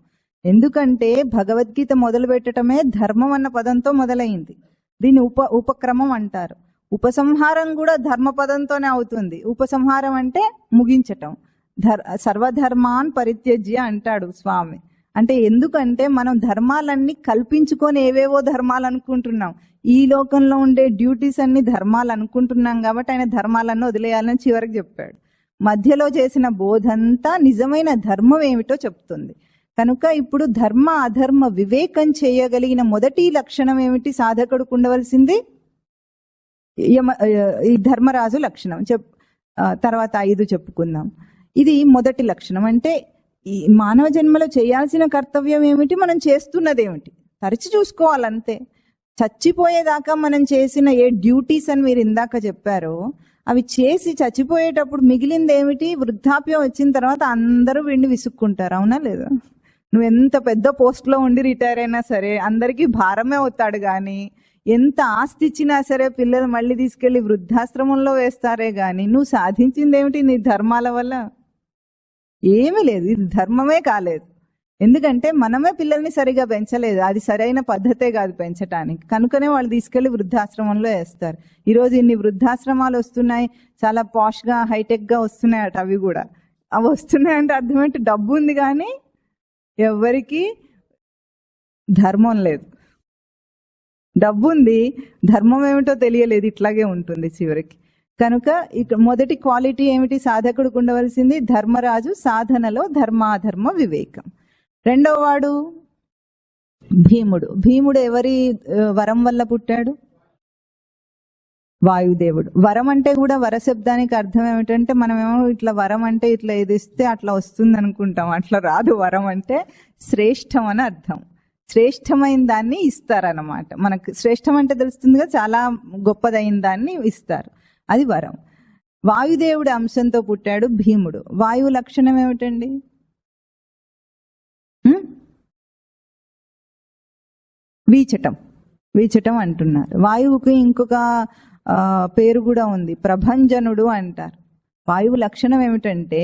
ఎందుకంటే భగవద్గీత మొదలు పెట్టడమే ధర్మం అన్న పదంతో మొదలైంది. దీన్ని ఉపక్రమం అంటారు. ఉపసంహారం కూడా ధర్మ పదంతోనే అవుతుంది. ఉపసంహారం అంటే ముగించటం. సర్వధర్మాన్ పరిత్యజ్య అంటాడు స్వామి. అంటే ఎందుకంటే మనం ధర్మాలన్నీ కల్పించుకొని ఏవేవో ధర్మాలు అనుకుంటున్నాం. ఈ లోకంలో ఉండే డ్యూటీస్ అన్ని ధర్మాలు అనుకుంటున్నాం కాబట్టి ఆయన ధర్మాలన్నీ వదిలేయాలని చివరికి చెప్పాడు. మధ్యలో చేసిన బోధంతా నిజమైన ధర్మం ఏమిటో చెప్తుంది. కనుక ఇప్పుడు ధర్మ అధర్మ వివేకం చేయగలిగిన మొదటి లక్షణం ఏమిటి? సాధకుడికి ఉండవలసింది ఈ ధర్మరాజు లక్షణం. తర్వాత 5 చెప్పుకుందాం. ఇది మొదటి లక్షణం. అంటే ఈ మానవ జన్మలో చేయాల్సిన కర్తవ్యం ఏమిటి, మనం చేస్తున్నది ఏమిటి తరచి చూసుకోవాలంతే. చచ్చిపోయేదాకా మనం చేసిన ఏ డ్యూటీస్ అని మీరు ఇందాక చెప్పారో అవి చేసి చచ్చిపోయేటప్పుడు మిగిలింది ఏమిటి? వృద్ధాప్యం వచ్చిన తర్వాత అందరూ వీడిని విసుక్కుంటారు, అవునా లేదా? నువ్వు ఎంత పెద్ద పోస్ట్లో ఉండి రిటైర్ అయినా సరే అందరికీ భారమే అవుతాడు. కానీ ఎంత ఆస్తి ఇచ్చినా సరే పిల్లలు మళ్ళీ తీసుకెళ్లి వృద్ధాశ్రమంలో వేస్తారే కానీ నువ్వు సాధించింది ఏమిటి నీ ధర్మాల వల్ల? ఏమీ లేదు. ఇది ధర్మమే కాలేదు. ఎందుకంటే మనమే పిల్లల్ని సరిగా పెంచలేదు. అది సరైన పద్ధతే కాదు పెంచటానికి. కనుకనే వాళ్ళు తీసుకెళ్లి వృద్ధాశ్రమంలో వేస్తారు. ఈరోజు ఇన్ని వృద్ధాశ్రమాలు వస్తున్నాయి, చాలా పాష్గా హైటెక్గా వస్తున్నాయట. అవి కూడా అవి వస్తున్నాయంటే అర్థం ఏంటి? డబ్బు ఉంది కానీ ఎవరికి ధర్మం లేదు. డబ్బు ఉంది, ధర్మం ఏమిటో తెలియలేదు. ఇట్లాగే ఉంటుంది చివరికి. కనుక ఇక మొదటి క్వాలిటీ ఏమిటి సాధకుడికి ఉండవలసింది? ధర్మరాజు సాధనలో ధర్మాధర్మ వివేకం. రెండవ వాడు భీముడు. భీముడు ఎవరి వరం వల్ల పుట్టాడు? వాయుదేవుడు. వరం అంటే కూడా వరశబ్దానికి అర్థం ఏమిటంటే మనమేమో ఇట్లా వరం అంటే ఇట్లా ఏది ఇస్తే అట్లా వస్తుంది అనుకుంటాం. అట్లా రాదు. వరం అంటే శ్రేష్టం అని అర్థం. శ్రేష్టమైన దాన్ని ఇస్తారన్నమాట. మనకు శ్రేష్టం అంటే తెలుస్తుందిగా, చాలా గొప్పదైన దాన్ని ఇస్తారు, అది వరం. వాయుదేవుడి అంశంతో పుట్టాడు భీముడు. వాయువు లక్షణం ఏమిటండి? వీచటం అంటున్నారు. వాయువుకి ఇంకొక పేరు కూడా ఉంది, ప్రభంజనుడు అంటారు. వాయువు లక్షణం ఏమిటంటే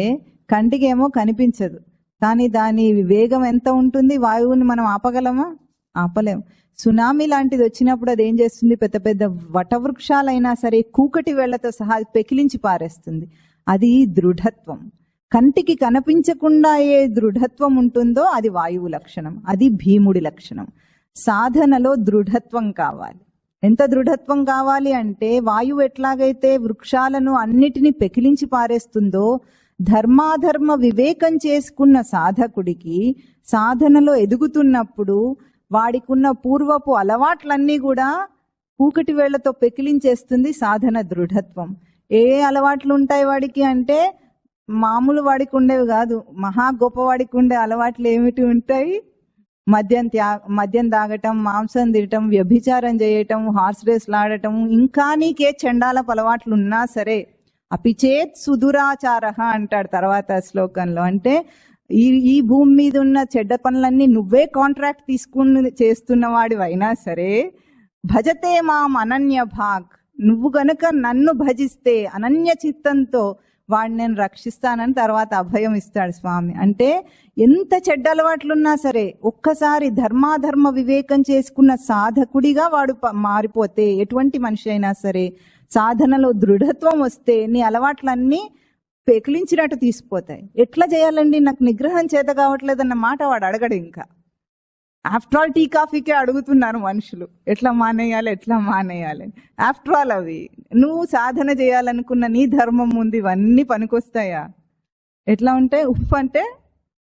కంటికేమో కనిపించదు, కానీ దాని వేగం ఎంత ఉంటుంది? వాయువుని మనం ఆపగలమా? ఆపలేము. సునామీ లాంటిది వచ్చినప్పుడు అది ఏం చేస్తుంది? పెద్ద పెద్ద వటవృక్షాలైనా సరే కూకటి వేళ్లతో సహా పెకిలించి పారేస్తుంది. అది దృఢత్వం. కంటికి కనిపించకుండా ఏ దృఢత్వం ఉంటుందో అది వాయువు లక్షణం, అది భీముడి లక్షణం. సాధనలో దృఢత్వం కావాలి. ఎంత దృఢత్వం కావాలి అంటే, వాయువు ఎట్లాగైతే వృక్షాలను అన్నిటినీ పెకిలించి పారేస్తుందో, ధర్మాధర్మ వివేకం చేసుకున్న సాధకుడికి సాధనలో ఎదుగుతున్నప్పుడు వాడికున్న పూర్వపు అలవాట్లన్నీ కూడా కూకటి వేళ్లతో పెకిలించేస్తుంది సాధన దృఢత్వం. ఏ అలవాట్లు ఉంటాయి వాడికి అంటే, మామూలు వాడికి ఉండేవి కాదు, మహా గొప్పవాడికి ఉండే అలవాట్లు ఏమిటి ఉంటాయి? మద్యం తాగటం, మాంసం తినటం, వ్యభిచారం చేయటం, హార్స్ రేస్లు ఆడటం, ఇంకా నీకే చండాల అలవాట్లు ఉన్నా సరే, అపిచేత్ సుదురాచార అంటాడు తర్వాత శ్లోకంలో. అంటే ఈ భూమి మీద ఉన్న చెడ్డ పనులన్నీ నువ్వే కాంట్రాక్ట్ తీసుకుని చేస్తున్న వాడివైనా సరే, భజతే మాం అనన్య భాగ్, నువ్వు గనుక నన్ను భజిస్తే అనన్య చిత్తంతో వాడిని నేను రక్షిస్తానని తర్వాత అభయం ఇస్తాడు స్వామి. అంటే ఎంత చెడ్డ అలవాట్లున్నా సరే ఒక్కసారి ధర్మాధర్మ వివేకం చేసుకున్న సాధకుడిగా వాడు మారిపోతే, ఎటువంటి మనిషి అయినా సరే సాధనలో దృఢత్వం వస్తే నీ అలవాట్లన్నీ పెకిలించినట్టు తీసిపోతాయి. ఎట్లా చేయాలండి, నాకు నిగ్రహం చేత కావట్లేదన్న మాట వాడు అడగడు. ఇంకా ఆఫ్టర్ ఆల్ టీ కాఫీకే అడుగుతున్నారు మనుషులు, ఎట్లా మానేయాలి. ఆఫ్టర్ ఆల్ అవి నువ్వు సాధన చేయాలనుకున్న నీ ధర్మం ముందు ఇవన్నీ పనికొస్తాయా? ఎట్లా ఉంటే ఉఫ్ అంటే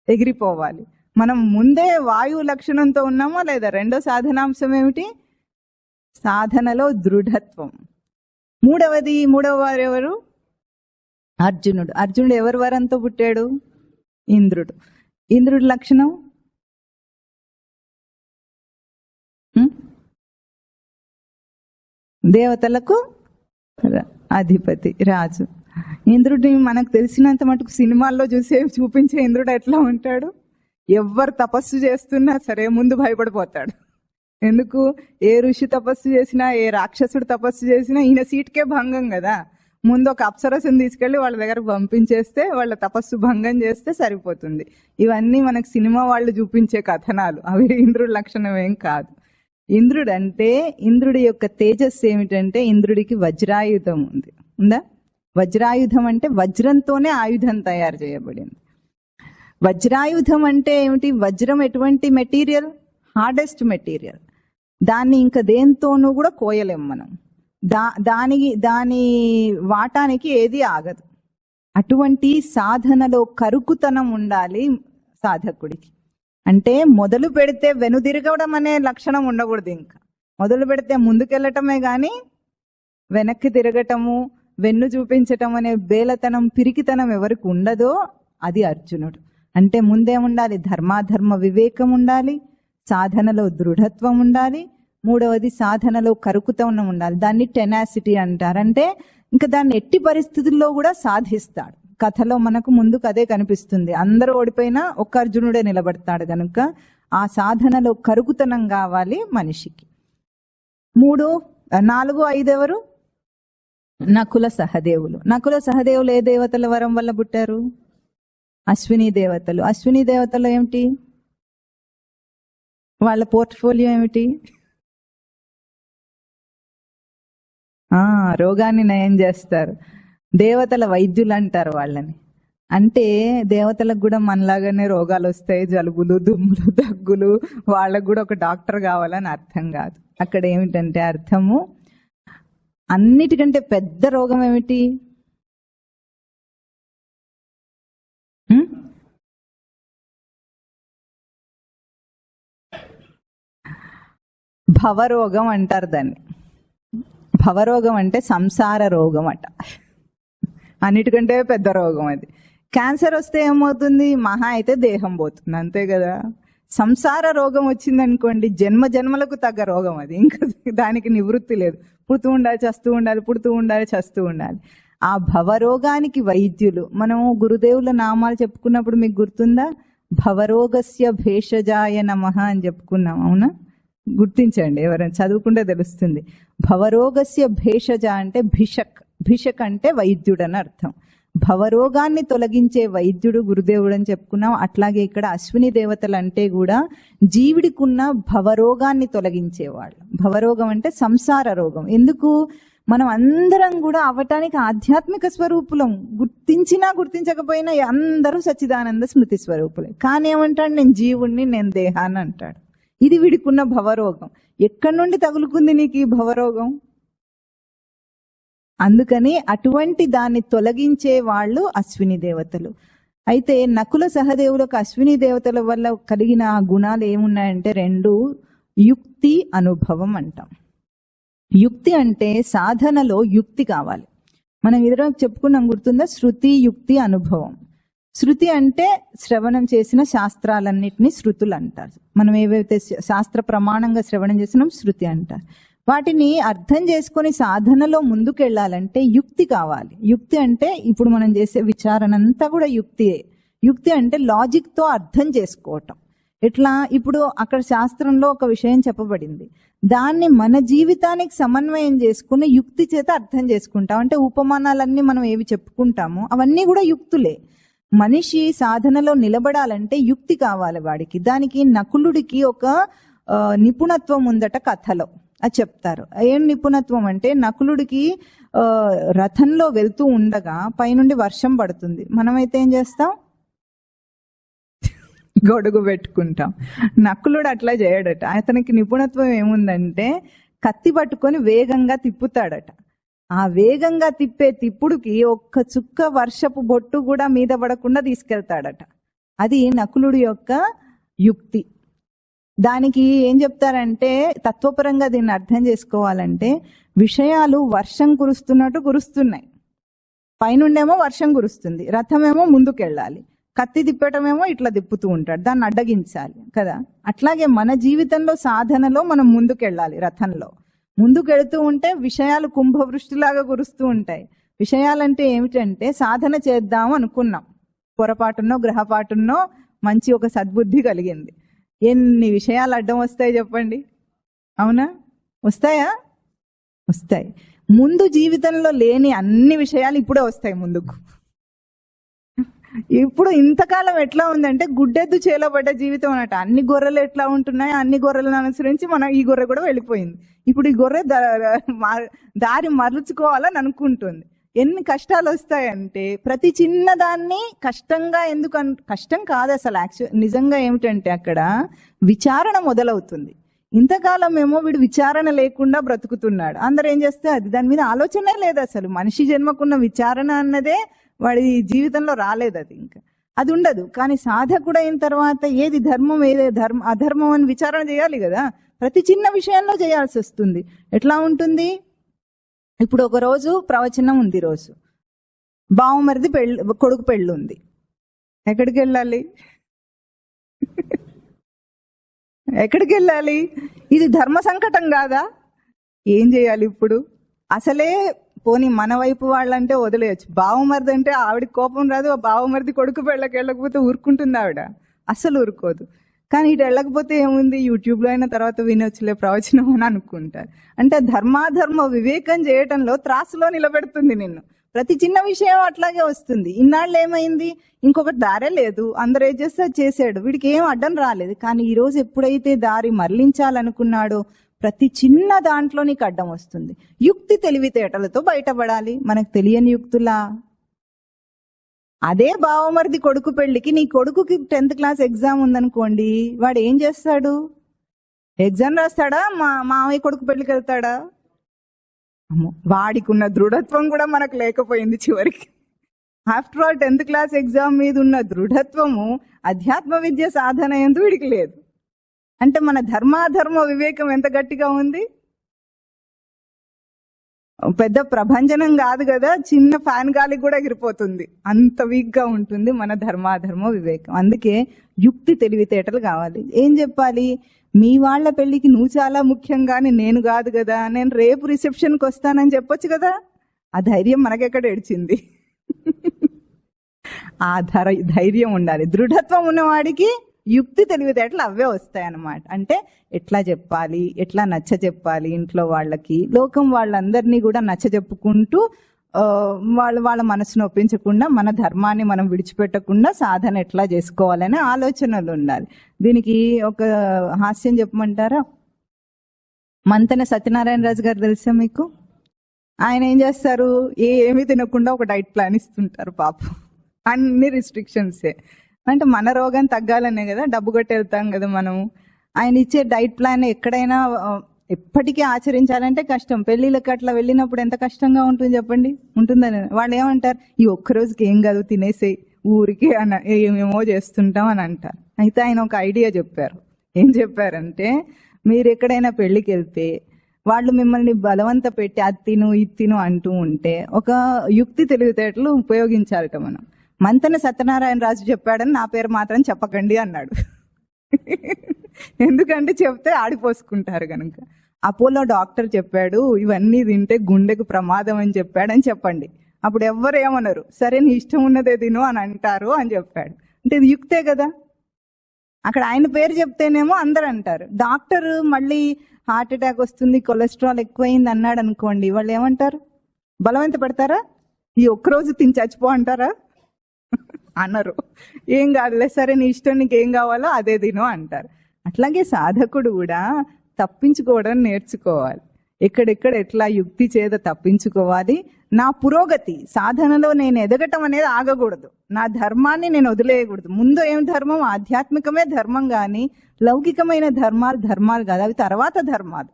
ఎగిరిపోవాలి. మనం ముందే వాయువు లక్షణంతో ఉన్నామా లేదా? రెండో సాధనాంశం ఏమిటి? సాధనలో దృఢత్వం. మూడవ వారు ఎవరు? అర్జునుడు. అర్జునుడు ఎవరి వరంతో పుట్టాడు? ఇంద్రుడు. ఇంద్రుడి లక్షణం దేవతలకు అధిపతి, రాజు. ఇంద్రుడిని మనకు తెలిసినంత మటుకు సినిమాల్లో చూపించే ఇంద్రుడు ఎట్లా ఉంటాడు? ఎవ్వరు తపస్సు చేస్తున్నా సరే ముందు భయపడిపోతాడు. ఎందుకు? ఏ ఋషి తపస్సు చేసినా, ఏ రాక్షసుడు తపస్సు చేసినా ఈయన సీట్కే భంగం కదా. ముందు ఒక అప్సరసుని తీసుకెళ్లి వాళ్ళ దగ్గరకు పంపించేస్తే, వాళ్ళ తపస్సు భంగం చేస్తే సరిపోతుంది. ఇవన్నీ మనకు సినిమా వాళ్ళు చూపించే కథనాలు, అవి ఇంద్రుడి లక్షణం ఏం కాదు. ఇంద్రుడు అంటే, ఇంద్రుడి యొక్క తేజస్సు ఏమిటంటే, ఇంద్రుడికి వజ్రాయుధం ఉందా? వజ్రాయుధం అంటే వజ్రంతోనే ఆయుధం తయారు చేయబడింది. వజ్రాయుధం అంటే ఏమిటి? వజ్రం ఎటువంటి మెటీరియల్? Hardest material. దాన్ని ఇంకా దేంతోనూ కూడా కోయలేం మనం. దాని వాటానికి ఏది ఆగదు. అటువంటి సాధనలో కరుకుతనం ఉండాలి సాధకుడికి. అంటే మొదలు పెడితే వెనుదిరగడం అనే లక్షణం ఉండకూడదు. ఇంకా మొదలు పెడితే ముందుకెళ్ళటమే కానీ వెనక్కి తిరగటము, వెన్ను చూపించటం అనే బేలతనం, పిరికితనం ఎవరికి ఉండదో అది అర్జునుడు. అంటే ముందేముండాలి? ధర్మాధర్మ వివేకం ఉండాలి, సాధనలో దృఢత్వం ఉండాలి, మూడవది సాధనలో కరుకుతనం ఉండాలి. దాన్ని టెనాసిటీ అంటారు. అంటే ఇంకా దాన్ని ఎట్టి పరిస్థితుల్లో కూడా సాధిస్తాడు. కథలో మనకు ముందుకు అదే కనిపిస్తుంది. అందరూ ఓడిపోయినా ఒక్క అర్జునుడే నిలబడతాడు కనుక ఆ సాధనలో కరుకుతనం కావాలి మనిషికి. 3, 4, 5 ఎవరు? నకుల సహదేవులు. నకుల సహదేవులు ఏ దేవతల వరం వల్ల పుట్టారు? అశ్విని దేవతలు. అశ్విని దేవతలు ఏమిటి? వాళ్ళ పోర్ట్ఫోలియో ఏమిటి? రోగాన్ని నయం చేస్తారు. దేవతల వైద్యులు అంటారు వాళ్ళని. అంటే దేవతలకు కూడా మనలాగానే రోగాలు వస్తాయి, జలుబులు, దుమ్ములు, దగ్గులు. వాళ్ళకు కూడా ఒక డాక్టర్ కావాలని అర్థం కాదు. అక్కడ ఏమిటంటే అర్థము, అన్నిటికంటే పెద్ద రోగం ఏమిటి? భవరోగం అంటారు దాన్ని. భవరోగం అంటే సంసార రోగం అట. అన్నిటికంటే పెద్ద రోగం అది. క్యాన్సర్ వస్తే ఏమవుతుంది? మహా అయితే దేహం పోతుంది, అంతే కదా. సంసార రోగం వచ్చిందనుకోండి, జన్మ జన్మలకు తగ్గ రోగం అది, ఇంకా దానికి నివృత్తి లేదు. పుడుతూ ఉండాలి, చస్తూ ఉండాలి, పుడుతూ ఉండాలి, చస్తూ ఉండాలి. ఆ భవరోగానికి వైద్యులు. మనము గురుదేవుల నామాలు చెప్పుకున్నప్పుడు మీకు గుర్తుందా? భవరోగస్య భేషజాయ నమః అని చెప్పుకున్నాం, అవునా? గుర్తించండి, ఎవరైనా చదువుకుంటే తెలుస్తుంది. భవరోగస్య భేషజ అంటే భిషక్. భిషక్ అంటే వైద్యుడు అని అర్థం. భవరోగాన్ని తొలగించే వైద్యుడు గురుదేవుడు అని చెప్పుకున్నాం. అట్లాగే ఇక్కడ అశ్విని దేవతలు అంటే కూడా జీవుడికున్న భవరోగాన్ని తొలగించేవాళ్ళు. భవరోగం అంటే సంసార రోగం. ఎందుకు? మనం అందరం కూడా అవటానికి ఆధ్యాత్మిక స్వరూపులం. గుర్తించినా గుర్తించకపోయినా అందరూ సచ్చిదానంద స్మృతి స్వరూపులే. కానీ ఏమంటాడు? నేను జీవుణ్ణి, నేను దేహాన్ని అంటాడు. ఇది వీడికున్న భవరోగం. ఎక్కడి నుండి తగులుకుంది నీకు ఈ భవరోగం? అందుకని అటువంటి దాన్ని తొలగించే వాళ్ళు అశ్విని దేవతలు. అయితే నకుల సహదేవులకు అశ్విని దేవతల వల్ల కలిగిన గుణాలు ఏమున్నాయంటే రెండు. యుక్తి, అనుభవం అంటాం. యుక్తి అంటే సాధనలో యుక్తి కావాలి. మనం ఇద్దరం చెప్పుకున్నాం, గుర్తుందా? శృతి, యుక్తి, అనుభవం. శృతి అంటే శ్రవణం చేసిన శాస్త్రాలన్నిటినీ శృతులు అంటారు. మనం ఏవైతే శాస్త్ర ప్రమాణంగా శ్రవణం చేసినాం శృతి అంటారు. వాటిని అర్థం చేసుకొని సాధనలో ముందుకెళ్ళాలంటే యుక్తి కావాలి. యుక్తి అంటే ఇప్పుడు మనం చేసే విచారణ అంతా కూడా యుక్తియే. యుక్తి అంటే లాజిక్తో అర్థం చేసుకోవటం. ఎట్లా? ఇప్పుడు అక్కడ శాస్త్రంలో ఒక విషయం చెప్పబడింది, దాన్ని మన జీవితానికి సమన్వయం చేసుకుని యుక్తి చేత అర్థం చేసుకుంటాం. అంటే ఉపమానాలన్నీ మనం ఏవి చెప్పుకుంటామో అవన్నీ కూడా యుక్తులే. మనిషి సాధనలో నిలబడాలంటే యుక్తి కావాలి వాడికి. దానికి నకులుడికి ఒక నిపుణత్వం ఉందట కథలో, అది చెప్తారు. ఏం నిపుణత్వం అంటే, నకులుడికి రథంలో వెళ్తూ ఉండగా పైనుండి వర్షం పడుతుంది. మనమైతే ఏం చేస్తాం? గొడుగు పెట్టుకుంటాం. నకులుడు అట్లా చేయడట. అతనికి నిపుణత్వం ఏముందంటే కత్తి పట్టుకొని వేగంగా తిప్పుతాడట. ఆ వేగంగా తిప్పే తిప్పుడుకి ఒక్క చుక్క వర్షపు బొట్టు కూడా మీద పడకుండా తీసుకెళ్తాడట. అది నకులుడి యొక్క యుక్తి. దానికి ఏం చెప్తారంటే, తత్వపరంగా దీన్ని అర్థం చేసుకోవాలంటే, విషయాలు వర్షం కురుస్తున్నట్టు కురుస్తున్నాయి. పైనుండేమో వర్షం కురుస్తుంది, రథమేమో ముందుకెళ్ళాలి, కత్తి తిప్పటమేమో ఇట్లా తిప్పుతూ ఉంటాడు, దాన్ని అడ్డగించాలి కదా. అట్లాగే మన జీవితంలో సాధనలో మనం ముందుకెళ్ళాలి. రథంలో ముందుకెళ్తూ ఉంటే విషయాలు కుంభవృష్టిలాగా కురుస్తూ ఉంటాయి. విషయాలంటే ఏమిటంటే, సాధన చేద్దాం అనుకున్నాం, పొరపాటున్నో గ్రహపాటున్నో మంచి ఒక సద్బుద్ధి కలిగింది, ఎన్ని విషయాలు అడ్డం వస్తాయి చెప్పండి, అవునా? వస్తాయా? వస్తాయి. ముందు జీవితంలో లేని అన్ని విషయాలు ఇప్పుడే వస్తాయి ముందుకు. ఇప్పుడు ఇంతకాలం ఎట్లా ఉందంటే గుడ్డెద్దు చేలబడ్డ జీవితం అన్నట్టు. అన్ని గొర్రెలు ఎట్లా ఉంటున్నాయి, అన్ని గొర్రెలను అనుసరించి ఈ గొర్రె కూడా వెళ్ళిపోయింది. ఇప్పుడు ఈ గొర్రె దారి మరల్చుకోవాలని అనుకుంటుంది. ఎన్ని కష్టాలు వస్తాయంటే, ప్రతి చిన్నదాన్ని కష్టంగా కష్టం కాదు అసలు. నిజంగా ఏమిటంటే అక్కడ విచారణ మొదలవుతుంది. ఇంతకాలం ఏమో వీడు విచారణ లేకుండా బ్రతుకుతున్నాడు. అందరు ఏం చేస్తే అది, దాని మీద ఆలోచనే లేదు అసలు. మనిషి జన్మకున్న విచారణ అన్నదే వాడి జీవితంలో రాలేదు. అది ఇంకా అది ఉండదు. కానీ సాధకుడు అయిన తర్వాత ఏది ధర్మం, ఏది అధర్మం అని విచారణ చేయాలి కదా. ప్రతి చిన్న విషయంలో చేయాల్సి వస్తుంది. ఎట్లా ఉంటుంది? ఇప్పుడు ఒక రోజు ప్రవచనం ఉంది, రోజు బావమరిది కొడుకు పెళ్ళి ఉంది. ఎక్కడికి వెళ్ళాలి? ఎక్కడికి వెళ్ళాలి? ఇది ధర్మ సంకటం కాదా? ఏం చేయాలి ఇప్పుడు? అసలే పోనీ మన వైపు వాళ్ళంటే వదిలేయచ్చు, బావమరిది అంటే ఆవిడకి కోపం రాదు. బావమరిది కొడుకు పెళ్ళకి వెళ్ళకపోతే ఊరుకుంటుంది ఆవిడ? అసలు ఊరుకోదు. కానీ ఇటు వెళ్ళకపోతే ఏముంది, యూట్యూబ్లో అయినా తర్వాత వినొచ్చులే ప్రవచనం అని అనుకుంటారు. అంటే ధర్మాధర్మ వివేకం చేయటంలో త్రాసులో నిలబెడుతుంది నిన్ను. ప్రతి చిన్న విషయం అట్లాగే వస్తుంది. ఇన్నాళ్ళు ఏమైంది, ఇంకొకటి దారే లేదు, అందరు ఏం చేస్తే చేసాడు, వీడికి ఏం అడ్డం రాలేదు. కానీ ఈరోజు ఎప్పుడైతే దారి మరలించాలనుకున్నాడో ప్రతి చిన్న దాంట్లో నీకు అడ్డం వస్తుంది. యుక్తి తెలివితేటలతో బయటపడాలి. మనకు తెలియని యుక్తులా? అదే బావమరిది కొడుకు పెళ్లికి, నీ కొడుకుకి 10th క్లాస్ ఎగ్జామ్ ఉందనుకోండి, వాడు ఏం చేస్తాడు? ఎగ్జామ్ రాస్తాడా? మామయ్య కొడుకు పెళ్లికి వెళ్తాడా? వాడికి ఉన్న దృఢత్వం కూడా మనకు లేకపోయింది చివరికి. After all 10th class exam మీద ఉన్న దృఢత్వము అధ్యాత్మ విద్య సాధన ఎందు వీడికి లేదు. అంటే మన ధర్మాధర్మ వివేకం ఎంత గట్టిగా ఉంది. పెద్ద ప్రభంజనం కాదు కదా, చిన్న ఫ్యాన్ గాలికి కూడా ఎగిరిపోతుంది, అంత వీక్ గా ఉంటుంది మన ధర్మాధర్మ వివేకం. అందుకే యుక్తి తెలివితేటలు కావాలి. ఏం చెప్పాలి? మీ వాళ్ళ పెళ్లికి నువ్వు చాలా ముఖ్యం కానీ నేను కాదు కదా, నేను రేపు రిసెప్షన్కి వస్తానని చెప్పొచ్చు కదా. ఆ ధైర్యం మనకెక్కడ ఏడ్చింది? ఆ ధైర్యం ఉండాలి. దృఢత్వం ఉన్నవాడికి యుక్తి తెలివితేటలు అవే వస్తాయన్నమాట. అంటే ఎట్లా చెప్పాలి, ఎట్లా నచ్చ చెప్పాలి, ఇంట్లో వాళ్ళకి, లోకం వాళ్ళందరినీ కూడా నచ్చ చెప్పుకుంటూ వాళ్ళ మనసును ఒప్పించకుండా, మన ధర్మాన్ని మనం విడిచిపెట్టకుండా సాధన ఎట్లా చేసుకోవాలనే ఆలోచనలు ఉండాలి. దీనికి ఒక హాస్యం చెప్పమంటారా? మంతెన సత్యనారాయణ రాజు గారు తెలుసా మీకు? ఆయన ఏం చేస్తారు, ఏమీ తినకుండా ఒక డైట్ ప్లాన్ ఇస్తుంటారు పాపం. అన్ని రిస్ట్రిక్షన్సే. అంటే మన రోగం తగ్గాలనే కదా, డబ్బు కొట్టి వెళ్తాం కదా మనం. ఆయన ఇచ్చే డైట్ ప్లాన్ ఎక్కడైనా ఎప్పటికీ ఆచరించాలంటే కష్టం. పెళ్లిళ్ళకి అట్లా వెళ్ళినప్పుడు ఎంత కష్టంగా ఉంటుంది చెప్పండి. ఉంటుందని వాళ్ళు ఏమంటారు, ఈ ఒక్కరోజుకి ఏం కాదు తినేసే, ఊరికి ఏమేమో చేస్తుంటాం అని అంటారు. అయితే ఆయన ఒక ఐడియా చెప్పారు. ఏం చెప్పారంటే, మీరు ఎక్కడైనా పెళ్లికి వెళ్తే వాళ్ళు మిమ్మల్ని బలవంత పెట్టి అది తిను ఇది తిను అంటూ ఉంటే ఒక యుక్తి తెలివితేటలు ఉపయోగించాలట మనం. మంతెన సత్యనారాయణ రాజు చెప్పాడని నా పేరు మాత్రం చెప్పకండి అన్నాడు. ఎందుకంటే చెప్తే ఆడిపోసుకుంటారు కనుక. అపోలో డాక్టర్ చెప్పాడు ఇవన్నీ తింటే గుండెకు ప్రమాదం అని చెప్పాడని చెప్పండి. అప్పుడు ఎవ్వరు ఏమన్నారు, సరే నీ ఇష్టం ఉన్నదే తిను అని అంటారు అని చెప్పాడు. అంటే ఇది యుక్తే కదా. అక్కడ ఆయన పేరు చెప్తేనేమో అందరు అంటారు. డాక్టర్ మళ్ళీ హార్ట్ అటాక్ వస్తుంది, కొలెస్ట్రాల్ ఎక్కువైంది అన్నాడు అనుకోండి, వాళ్ళు ఏమంటారు? బలవంత పెడతారా? ఈ ఒక్కరోజు తిని చచ్చిపో అంటారా? అన్నారు. ఏం కాదులే, సరే నీ ఇష్టం, నీకు ఏం కావాలో అదే తిను అంటారు. అట్లాగే సాధకుడు కూడా తప్పించుకోవడం నేర్చుకోవాలి. ఎక్కడెక్కడ ఎట్లా యుక్తి చేత తప్పించుకోవాలి. నా పురోగతి సాధనలో నేను ఎదగటం అనేది ఆగకూడదు. నా ధర్మాన్ని నేను వదిలేయకూడదు. ముందు ఏం ధర్మం? ఆధ్యాత్మికమే ధర్మం, కానీ లౌకికమైన ధర్మాలు కాదు. అవి తర్వాత ధర్మాలు.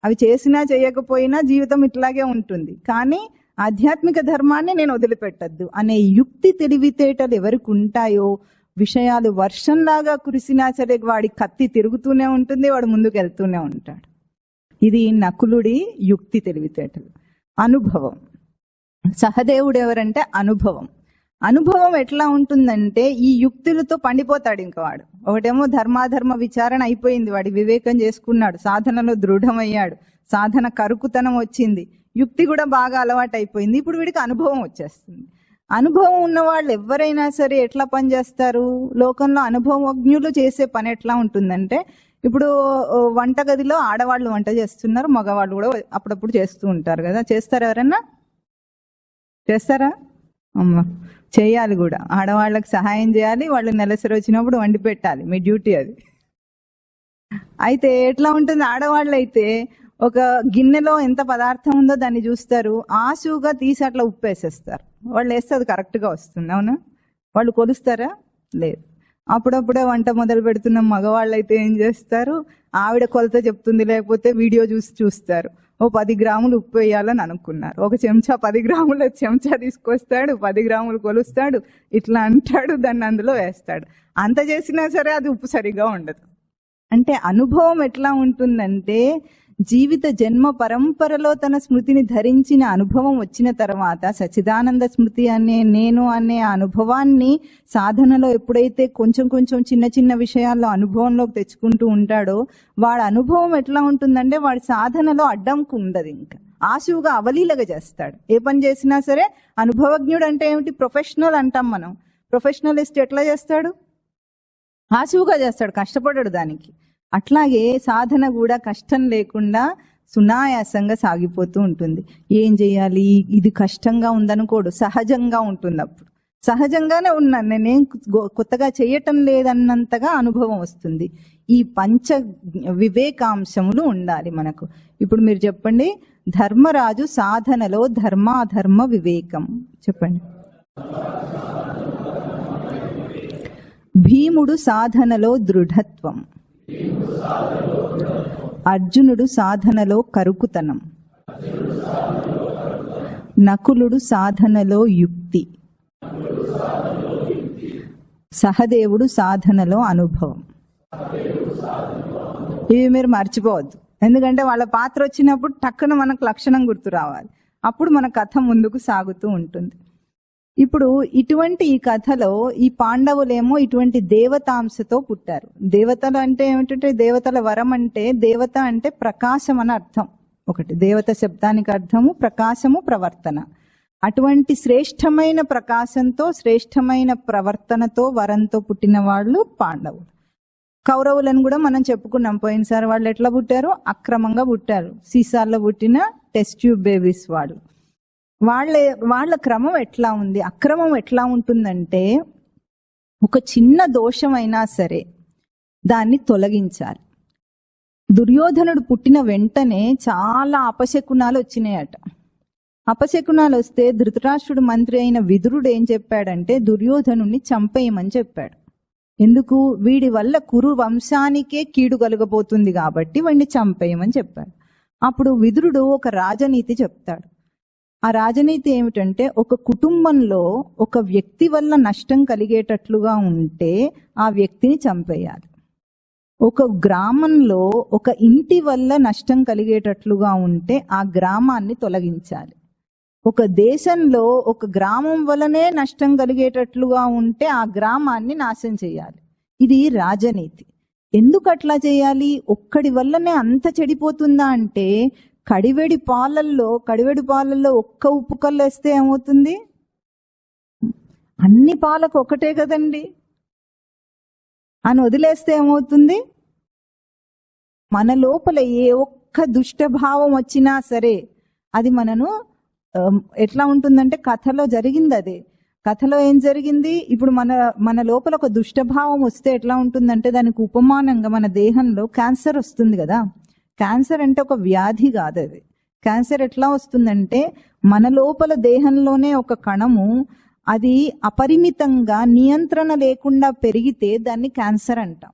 అవి చేసినా చేయకపోయినా జీవితం ఇట్లాగే ఉంటుంది. కానీ ఆధ్యాత్మిక ధర్మాన్ని నేను వదిలిపెట్టద్దు అనే యుక్తి తెలివితేటలు ఎవరికి ఉంటాయో, విషయాలు వర్షంలాగా కురిసినా సరే వాడి కత్తి తిరుగుతూనే ఉంటుంది, వాడు ముందుకు వెళ్తూనే ఉంటాడు. ఇది నకులుడి యుక్తి తెలివితేటలు. అనుభవం. సహదేవుడు ఎవరంటే అనుభవం. అనుభవం ఎట్లా ఉంటుందంటే ఈ యుక్తులతో పండిపోతాడు ఇంకా వాడు. ఒకటేమో ధర్మాధర్మ విచారణ అయిపోయింది, వాడి వివేకం చేసుకున్నాడు, సాధనలో దృఢమయ్యాడు, సాధన కరుకుతనం వచ్చింది, యుక్తి కూడా బాగా అలవాటు అయిపోయింది. ఇప్పుడు వీడికి అనుభవం వచ్చేస్తుంది. అనుభవం ఉన్న వాళ్ళు ఎవరైనా సరే ఎట్లా పనిచేస్తారు? లోకంలో అనుభవజ్ఞులు చేసే పని ఎట్లా ఉంటుందంటే, ఇప్పుడు వంటగదిలో ఆడవాళ్ళు వంట చేస్తున్నారు, మగవాళ్ళు కూడా అప్పుడప్పుడు చేస్తూ ఉంటారు కదా. చేస్తారా? ఎవరన్నా చేస్తారా? అమ్మ చేయాలి కూడా. ఆడవాళ్ళకి సహాయం చేయాలి, వాళ్ళు నెలసరి వచ్చినప్పుడు వండి పెట్టాలి, మీ డ్యూటీ అది. అయితే ఎట్లా ఉంటుంది, ఆడవాళ్ళు అయితే ఒక గిన్నెలో ఎంత పదార్థం ఉందో దాన్ని చూస్తారు, ఆశువుగా తీసి అట్లా ఉప్పేసేస్తారు. వాళ్ళు వేస్తే అది కరెక్ట్గా వస్తుంది, అవునా? వాళ్ళు కొలుస్తారా? లేదు. అప్పుడప్పుడే వంట మొదలు పెడుతున్న మగవాళ్ళు అయితే ఏం చేస్తారు, ఆవిడ కొలత చెప్తుంది, లేకపోతే వీడియో చూస్తారు. 10 గ్రాములు ఉప్పు వేయాలని అనుకున్నారు, ఒక చెంచా 10 గ్రాముల చెంచా తీసుకొస్తాడు, 10 గ్రాములు కొలుస్తాడు, ఇట్లా అంటాడు, దాన్ని అందులో వేస్తాడు. అంత చేసినా సరే అది ఉప్పు సరిగా ఉండదు. అంటే అనుభవం ఎట్లా ఉంటుందంటే, జీవిత జన్మ పరంపరలో తన స్మృతిని ధరించిన అనుభవం వచ్చిన తర్వాత సచ్చిదానంద స్మృతి అనే నేను అనే అనుభవాన్ని సాధనలో ఎప్పుడైతే కొంచెం కొంచెం చిన్న చిన్న విషయాల్లో అనుభవంలోకి తెచ్చుకుంటూ ఉంటాడో, వాడి అనుభవం ఎట్లా ఉంటుందంటే వాడి సాధనలో అడ్డంకు ఉండదు. ఇంకా ఆశువుగా అవలీలగా చేస్తాడు. ఏ పని చేసినా సరే అనుభవజ్ఞుడు అంటే ఏమిటి? ప్రొఫెషనల్ అంటాం మనం. ప్రొఫెషనలిస్ట్ ఎట్లా చేస్తాడు? ఆశువుగా చేస్తాడు, కష్టపడాడు దానికి. అట్లాగే సాధన కూడా కష్టం లేకుండా సునాయాసంగా సాగిపోతూ ఉంటుంది. ఏం చేయాలి, ఇది కష్టంగా ఉందనుకోడు, సహజంగా ఉంటుంది. అప్పుడు సహజంగానే ఉన్నాను, నేనేం కొత్తగా చేయటం లేదన్నంతగా అనుభవం వస్తుంది. ఈ పంచ వివేకాంశములు ఉండాలి మనకు. ఇప్పుడు మీరు చెప్పండి, ధర్మరాజు సాధనలో ధర్మాధర్మ వివేకం చెప్పండి. భీముడు సాధనలో దృఢత్వం, అర్జునుడు సాధనలో కరుకుతనం, నకులుడు సాధనలో యుక్తి, సహదేవుడు సాధనలో అనుభవం. ఇవి మీరు మర్చిపోవద్దు, ఎందుకంటే వాళ్ళ పాత్ర వచ్చినప్పుడు టక్కున మనకు లక్షణం గుర్తు రావాలి. అప్పుడు మన కథ ముందుకు సాగుతూ ఉంటుంది. ఇప్పుడు ఇటువంటి ఈ కథలో ఈ పాండవులేమో ఇటువంటి దేవతాంశతో పుట్టారు. దేవతలు అంటే ఏమిటంటే, దేవతల వరం అంటే, దేవత అంటే ప్రకాశం అని అర్థం. ఒకటి దేవత శబ్దానికి అర్థము ప్రకాశము, ప్రవర్తన. అటువంటి శ్రేష్టమైన ప్రకాశంతో, శ్రేష్టమైన ప్రవర్తనతో, వరంతో పుట్టిన వాళ్ళు పాండవులు. కౌరవులను కూడా మనం చెప్పుకున్నాం పోయినసారి. వాళ్ళు ఎట్లా పుట్టారు? అక్రమంగా పుట్టారు. సీసాల్లో పుట్టిన టెస్ట్ ట్యూబ్ బేబీస్ వాళ్ళు. వాళ్ళ క్రమం ఎట్లా ఉంది, అక్రమం ఎట్లా ఉంటుందంటే, ఒక చిన్న దోషమైనా సరే దాన్ని తొలగించాలి. దుర్యోధనుడు పుట్టిన వెంటనే చాలా అపశకునాలు వచ్చినాయట. అపశకునాలు వస్తే ధృతరాష్ట్రుడు మంత్రి అయిన విదురుడు ఏం చెప్పాడంటే, దుర్యోధనుడిని చంపేయమని చెప్పాడు. ఎందుకు? వీడి వల్ల కురు వంశానికే కీడు కలగబోతుంది కాబట్టి వాడిని చంపేయమని చెప్పాడు. అప్పుడు విదురుడు ఒక రాజనీతి చెప్తాడు. ఆ రాజనీతి ఏమిటంటే, ఒక కుటుంబంలో ఒక వ్యక్తి వల్ల నష్టం కలిగేటట్లుగా ఉంటే ఆ వ్యక్తిని చంపేయాలి. ఒక గ్రామంలో ఒక ఇంటి వల్ల నష్టం కలిగేటట్లుగా ఉంటే ఆ గ్రామాన్ని తొలగించాలి. ఒక దేశంలో ఒక గ్రామం వల్లనే నష్టం కలిగేటట్లుగా ఉంటే ఆ గ్రామాన్ని నాశనం చేయాలి. ఇది రాజనీతి. ఎందుకు అట్లా చేయాలి? ఒక్కడి వల్లనే అంత చెడిపోతుందా అంటే, కడివెడి పాలల్లో ఒక్క ఉప్పు కళ్ళు వేస్తే ఏమవుతుంది? అన్ని పాలకు ఒకటే కదండి అని వదిలేస్తే ఏమవుతుంది? మన లోపల ఏ ఒక్క దుష్టభావం వచ్చినా సరే అది మనను ఎట్లా ఉంటుందంటే, కథలో జరిగింది అదే. కథలో ఏం జరిగింది? ఇప్పుడు మన లోపల ఒక దుష్టభావం వస్తే ఎట్లా ఉంటుందంటే, దానికి ఉపమానంగా మన దేహంలో క్యాన్సర్ వస్తుంది కదా. క్యాన్సర్ అంటే ఒక వ్యాధి కాదు అది. క్యాన్సర్ ఎట్లా వస్తుందంటే, మన లోపల దేహంలోనే ఒక కణము అది అపరిమితంగా నియంత్రణ లేకుండా పెరిగితే దాన్ని క్యాన్సర్ అంటాం.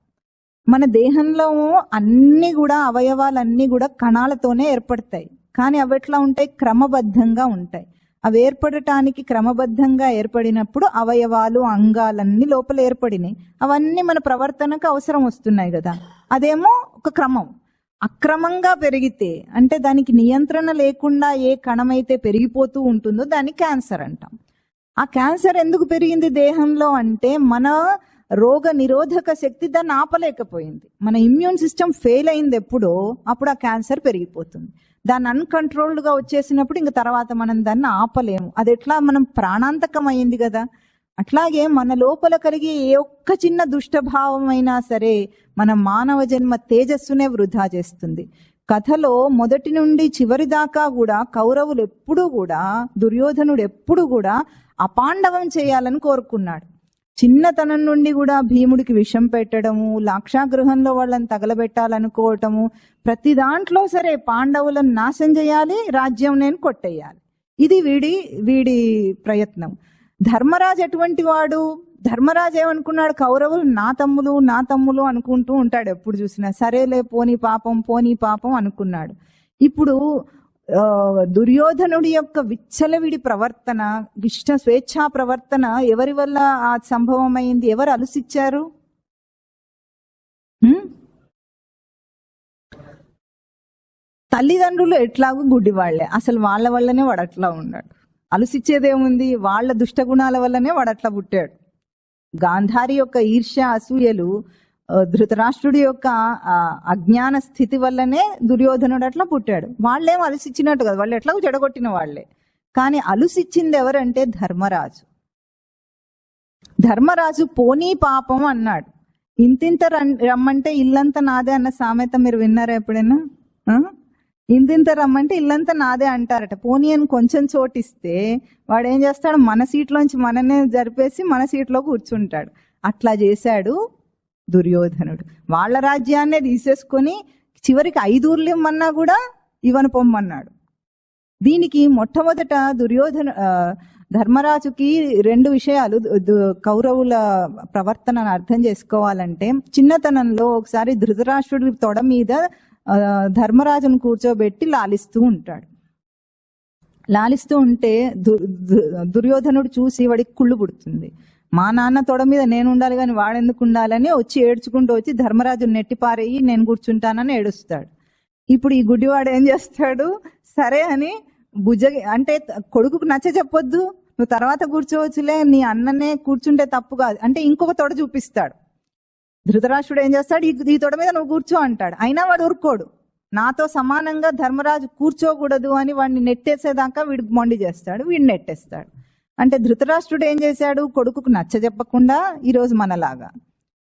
మన దేహంలో అన్ని కూడా అవయవాలన్నీ కూడా కణాలతోనే ఏర్పడతాయి. కానీ అవి ఎట్లా ఉంటాయి? క్రమబద్ధంగా ఉంటాయి. అవి ఏర్పడటానికి క్రమబద్ధంగా ఏర్పడినప్పుడు అవయవాలు, అంగాలన్నీ లోపల ఏర్పడినాయి. అవన్నీ మన ప్రవర్తనకు అవసరం వస్తున్నాయి కదా. అదేమో ఒక క్రమం. అక్రమంగా పెరిగితే అంటే దానికి నియంత్రణ లేకుండా ఏ కణమైతే పెరిగిపోతూ ఉంటుందో దాన్ని క్యాన్సర్ అంటాం. ఆ క్యాన్సర్ ఎందుకు పెరిగింది దేహంలో అంటే, మన రోగ నిరోధక శక్తి దాన్ని ఆపలేకపోయింది. మన ఇమ్యూన్ సిస్టమ్ ఫెయిల్ అయింది ఎప్పుడో, అప్పుడు ఆ క్యాన్సర్ పెరిగిపోతుంది. దాన్ని అన్కంట్రోల్డ్గా వచ్చేసినప్పుడు ఇంక తర్వాత మనం దాన్ని ఆపలేము. అది ఎట్లా? మనం ప్రాణాంతకం అయింది కదా. అట్లాగే మన లోపల కలిగే ఏ ఒక్క చిన్న దుష్టభావం అయినా సరే మన మానవ జన్మ తేజస్సునే వృధా చేస్తుంది. కథలో మొదటి నుండి చివరి దాకా కూడా కౌరవులు ఎప్పుడూ కూడా, దుర్యోధనుడు ఎప్పుడు కూడా అపాండవం చేయాలని కోరుకున్నాడు. చిన్నతనం నుండి కూడా భీముడికి విషం పెట్టడము, లాక్షాగృహంలో వాళ్ళని తగలబెట్టాలనుకోవటము, ప్రతి దాంట్లో సరే పాండవులను నాశనం చేయాలి, రాజ్యం నేను కొట్టేయాలి. ఇది వీడి ప్రయత్నం. ధర్మరాజు ఎటువంటి వాడు? ధర్మరాజు ఏమనుకున్నాడు? కౌరవులు నా తమ్ములు అనుకుంటూ ఉంటాడు ఎప్పుడు చూసినా. సరేలే పోనీ పాపం అనుకున్నాడు. ఇప్పుడు దుర్యోధనుడి యొక్క విచ్చలవిడి ప్రవర్తన, స్వేచ్ఛా ప్రవర్తన ఎవరి వల్ల ఆ సంభవం అయింది? ఎవరు అలుసిచ్చారు? తల్లిదండ్రులు ఎట్లాగూ గుడ్డివాళ్లే. అసలు వాళ్ళ వల్లనే వాడు అట్లా ఉన్నాడు. అలుసిచ్చేదేముంది? వాళ్ళ దుష్టగుణాల వల్లనే వాడు అట్లా పుట్టాడు. గాంధారి యొక్క ఈర్ష్య, అసూయలు, ధృతరాష్ట్రుడి యొక్క అజ్ఞాన స్థితి వల్లనే దుర్యోధనుడు అట్లా పుట్టాడు. వాళ్ళేం అలుసిచ్చినట్టు కదా, వాళ్ళు ఎట్లా చెడగొట్టిన వాళ్లే. కానీ అలుసిచ్చింది ఎవరంటే ధర్మరాజు. ధర్మరాజు పోనీ పాపం అన్నాడు. ఇంతింత రమ్మంటే ఇల్లంతా నాదే అన్న సామెత మీరు విన్నారా ఎప్పుడైనా? ఇంతింత రమ్మంటే ఇల్లంతా నాదే అంటారట. పోనీ అని కొంచెం చోటిస్తే వాడు ఏం చేస్తాడు? మన సీట్లోంచి మననే జరిపేసి మన సీట్లో కూర్చుంటాడు. అట్లా చేశాడు దుర్యోధనుడు. వాళ్ళ రాజ్యాన్నే తీసేసుకొని చివరికి 5 ఊర్లు ఇమ్మన్నా కూడా ఇవను పొమ్మన్నాడు. దీనికి మొట్టమొదట ధర్మరాజుకి 2 విషయాలు కౌరవుల ప్రవర్తనను అర్థం చేసుకోవాలంటే, చిన్నతనంలో ఒకసారి ధృతరాష్ట్రుడి తొడ మీద ధర్మరాజును కూర్చోబెట్టి లాలిస్తూ ఉంటాడు. లాలిస్తూ ఉంటే దుర్యోధనుడు చూసి వాడికి కుళ్ళు పుడుతుంది. మా నాన్న తొడ మీద నేను ఉండాలి కానీ వాడెందుకు ఉండాలని వచ్చి ఏడ్చుకుంటూ వచ్చి ధర్మరాజును నెట్టిపారేయి నేను కూర్చుంటానని ఏడుస్తాడు. ఇప్పుడు ఈ గుడ్డివాడు ఏం చేస్తాడు? సరే అని అంటే కొడుకుకు నచ్చ చెప్పొద్దు, నువ్వు తర్వాత కూర్చోవచ్చులే, నీ అన్ననే కూర్చుంటే తప్పు కాదు అంటే ఇంకొక తొడ చూపిస్తాడు. ధృతరాష్ట్రుడు ఏం చేస్తాడు, ఈ తొడ మీద నువ్వు కూర్చో అంటాడు. అయినా వాడు ఊరుకోడు. నాతో సమానంగా ధర్మరాజు కూర్చోకూడదు అని వాడిని నెట్టేసేదాకా వీడికి మొండి చేస్తాడు, వీడిని నెట్టేస్తాడు. అంటే ధృతరాష్ట్రుడు ఏం చేశాడు, కొడుకుకు నచ్చ చెప్పకుండా ఈరోజు మనలాగా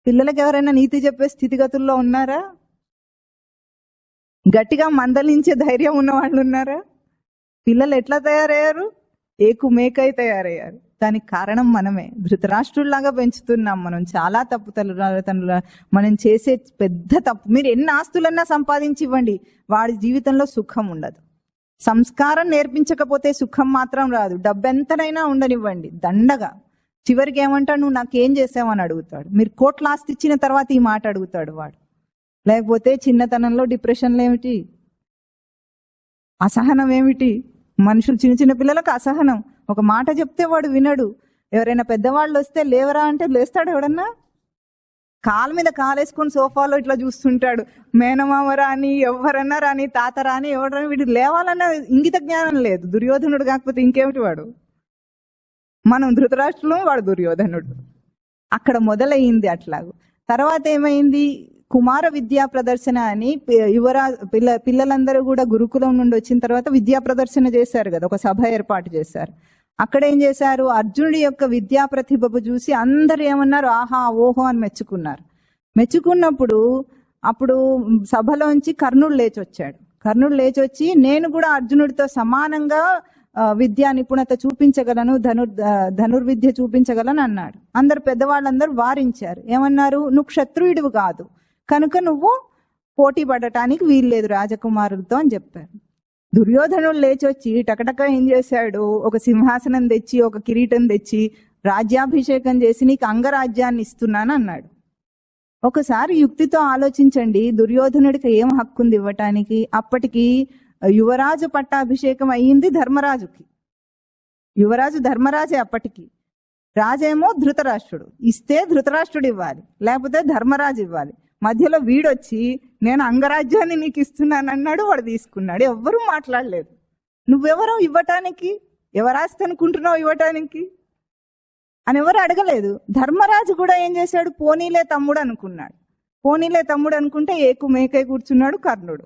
పిల్లలకి ఎవరైనా నీతి చెప్పే స్థితిగతుల్లో ఉన్నారా? గట్టిగా మందలించే ధైర్యం ఉన్న వాళ్ళు ఉన్నారా? పిల్లలు ఎట్లా తయారయ్యారు? ఏకుమేకై తయారయ్యారు. దానికి కారణం మనమే. ధృతరాష్ట్రుల్లాగా పెంచుతున్నాం మనం. చాలా తప్పులు మనం చేసే పెద్ద తప్పు. మీరు ఎన్ని ఆస్తులన్నా సంపాదించి ఇవ్వండి, వాడి జీవితంలో సుఖం ఉండదు. సంస్కారం నేర్పించకపోతే సుఖం మాత్రం రాదు. డబ్బెంతనైనా ఉండనివ్వండి దండగా. చివరికి ఏమంటాడు, నువ్వు నాకేం చేసావని అడుగుతాడు. మీరు కోట్ల ఆస్తి ఇచ్చిన తర్వాత ఈ మాట అడుగుతాడు వాడు. లేకపోతే చిన్నతనంలో డిప్రెషన్లు ఏమిటి, అసహనం ఏమిటి? మనుషులు చిన్న చిన్న పిల్లలకు అసహనం. ఒక మాట చెప్తే వాడు వినడు. ఎవరైనా పెద్దవాళ్ళు వస్తే లేవరా అంటే లేస్తాడు ఎవడన్నా? కాలు మీద కాలేసుకొని సోఫాలో ఇట్లా చూస్తుంటాడు. మేనమామ రాని, ఎవరన్నా రాని, తాత రాని, ఎవడని, వీడు లేవాలన్న ఇంగిత జ్ఞానం లేదు. దుర్యోధనుడు కాకపోతే ఇంకేమిటి వాడు? మనం ధృతరాష్ట్రులు, వాడు దుర్యోధనుడు. అక్కడ మొదలయ్యింది అట్లాగూ. తర్వాత ఏమైంది, కుమార విద్యా ప్రదర్శన అని పిల్లలందరూ కూడా గురుకులం నుండి వచ్చిన తర్వాత విద్యా ప్రదర్శన చేశారు కదా, ఒక సభ ఏర్పాటు చేశారు. అక్కడ ఏం చేశారు, అర్జునుడి యొక్క విద్యా ప్రతిభను చూసి అందరు ఏమన్నారు, ఆహా ఓహో అని మెచ్చుకున్నారు. మెచ్చుకున్నప్పుడు అప్పుడు సభలోంచి కర్ణుడు లేచి వచ్చాడు. కర్ణుడు లేచి వచ్చి నేను కూడా అర్జునుడితో సమానంగా విద్యా నిపుణత చూపించగలను, ధనుర్విద్య చూపించగలను అన్నాడు. అందరు పెద్దవాళ్ళందరూ వారించారు. ఏమన్నారు, నువ్వు క్షత్రుయుడివి కాదు కనుక నువ్వు పోటీ పడటానికి వీల్లేదు రాజకుమారులతో అని చెప్పారు. దుర్యోధనుడు లేచి వచ్చి టకటక ఏం చేశాడు, ఒక సింహాసనం తెచ్చి ఒక కిరీటం తెచ్చి రాజ్యాభిషేకం చేసి నీకు అంగరాజ్యాన్ని ఇస్తున్నాను అన్నాడు. ఒకసారి యుక్తితో ఆలోచించండి, దుర్యోధనుడికి ఏం హక్కు ఉంది ఇవ్వటానికి? అప్పటికి యువరాజు పట్టాభిషేకం అయ్యింది ధర్మరాజుకి. యువరాజు ధర్మరాజే అప్పటికి. రాజేమో ధృతరాష్ట్రుడు. ఇస్తే ధృతరాష్ట్రుడు ఇవ్వాలి, లేకపోతే ధర్మరాజు ఇవ్వాలి. మధ్యలో వీడొచ్చి నేను అంగరాజ్యాన్ని నీకు ఇస్తున్నాను అన్నాడు. వాడు తీసుకున్నాడు. ఎవ్వరూ మాట్లాడలేదు. నువ్వెవరో ఇవ్వటానికి, ఎవరాస్తి అనుకుంటున్నావు ఇవ్వటానికి అని ఎవరు అడగలేదు. ధర్మరాజు కూడా ఏం చేశాడు, పోనీలే తమ్ముడు అనుకున్నాడు. పోనీలే తమ్ముడు అనుకుంటే ఏకుమేకై కూర్చున్నాడు కర్ణుడు.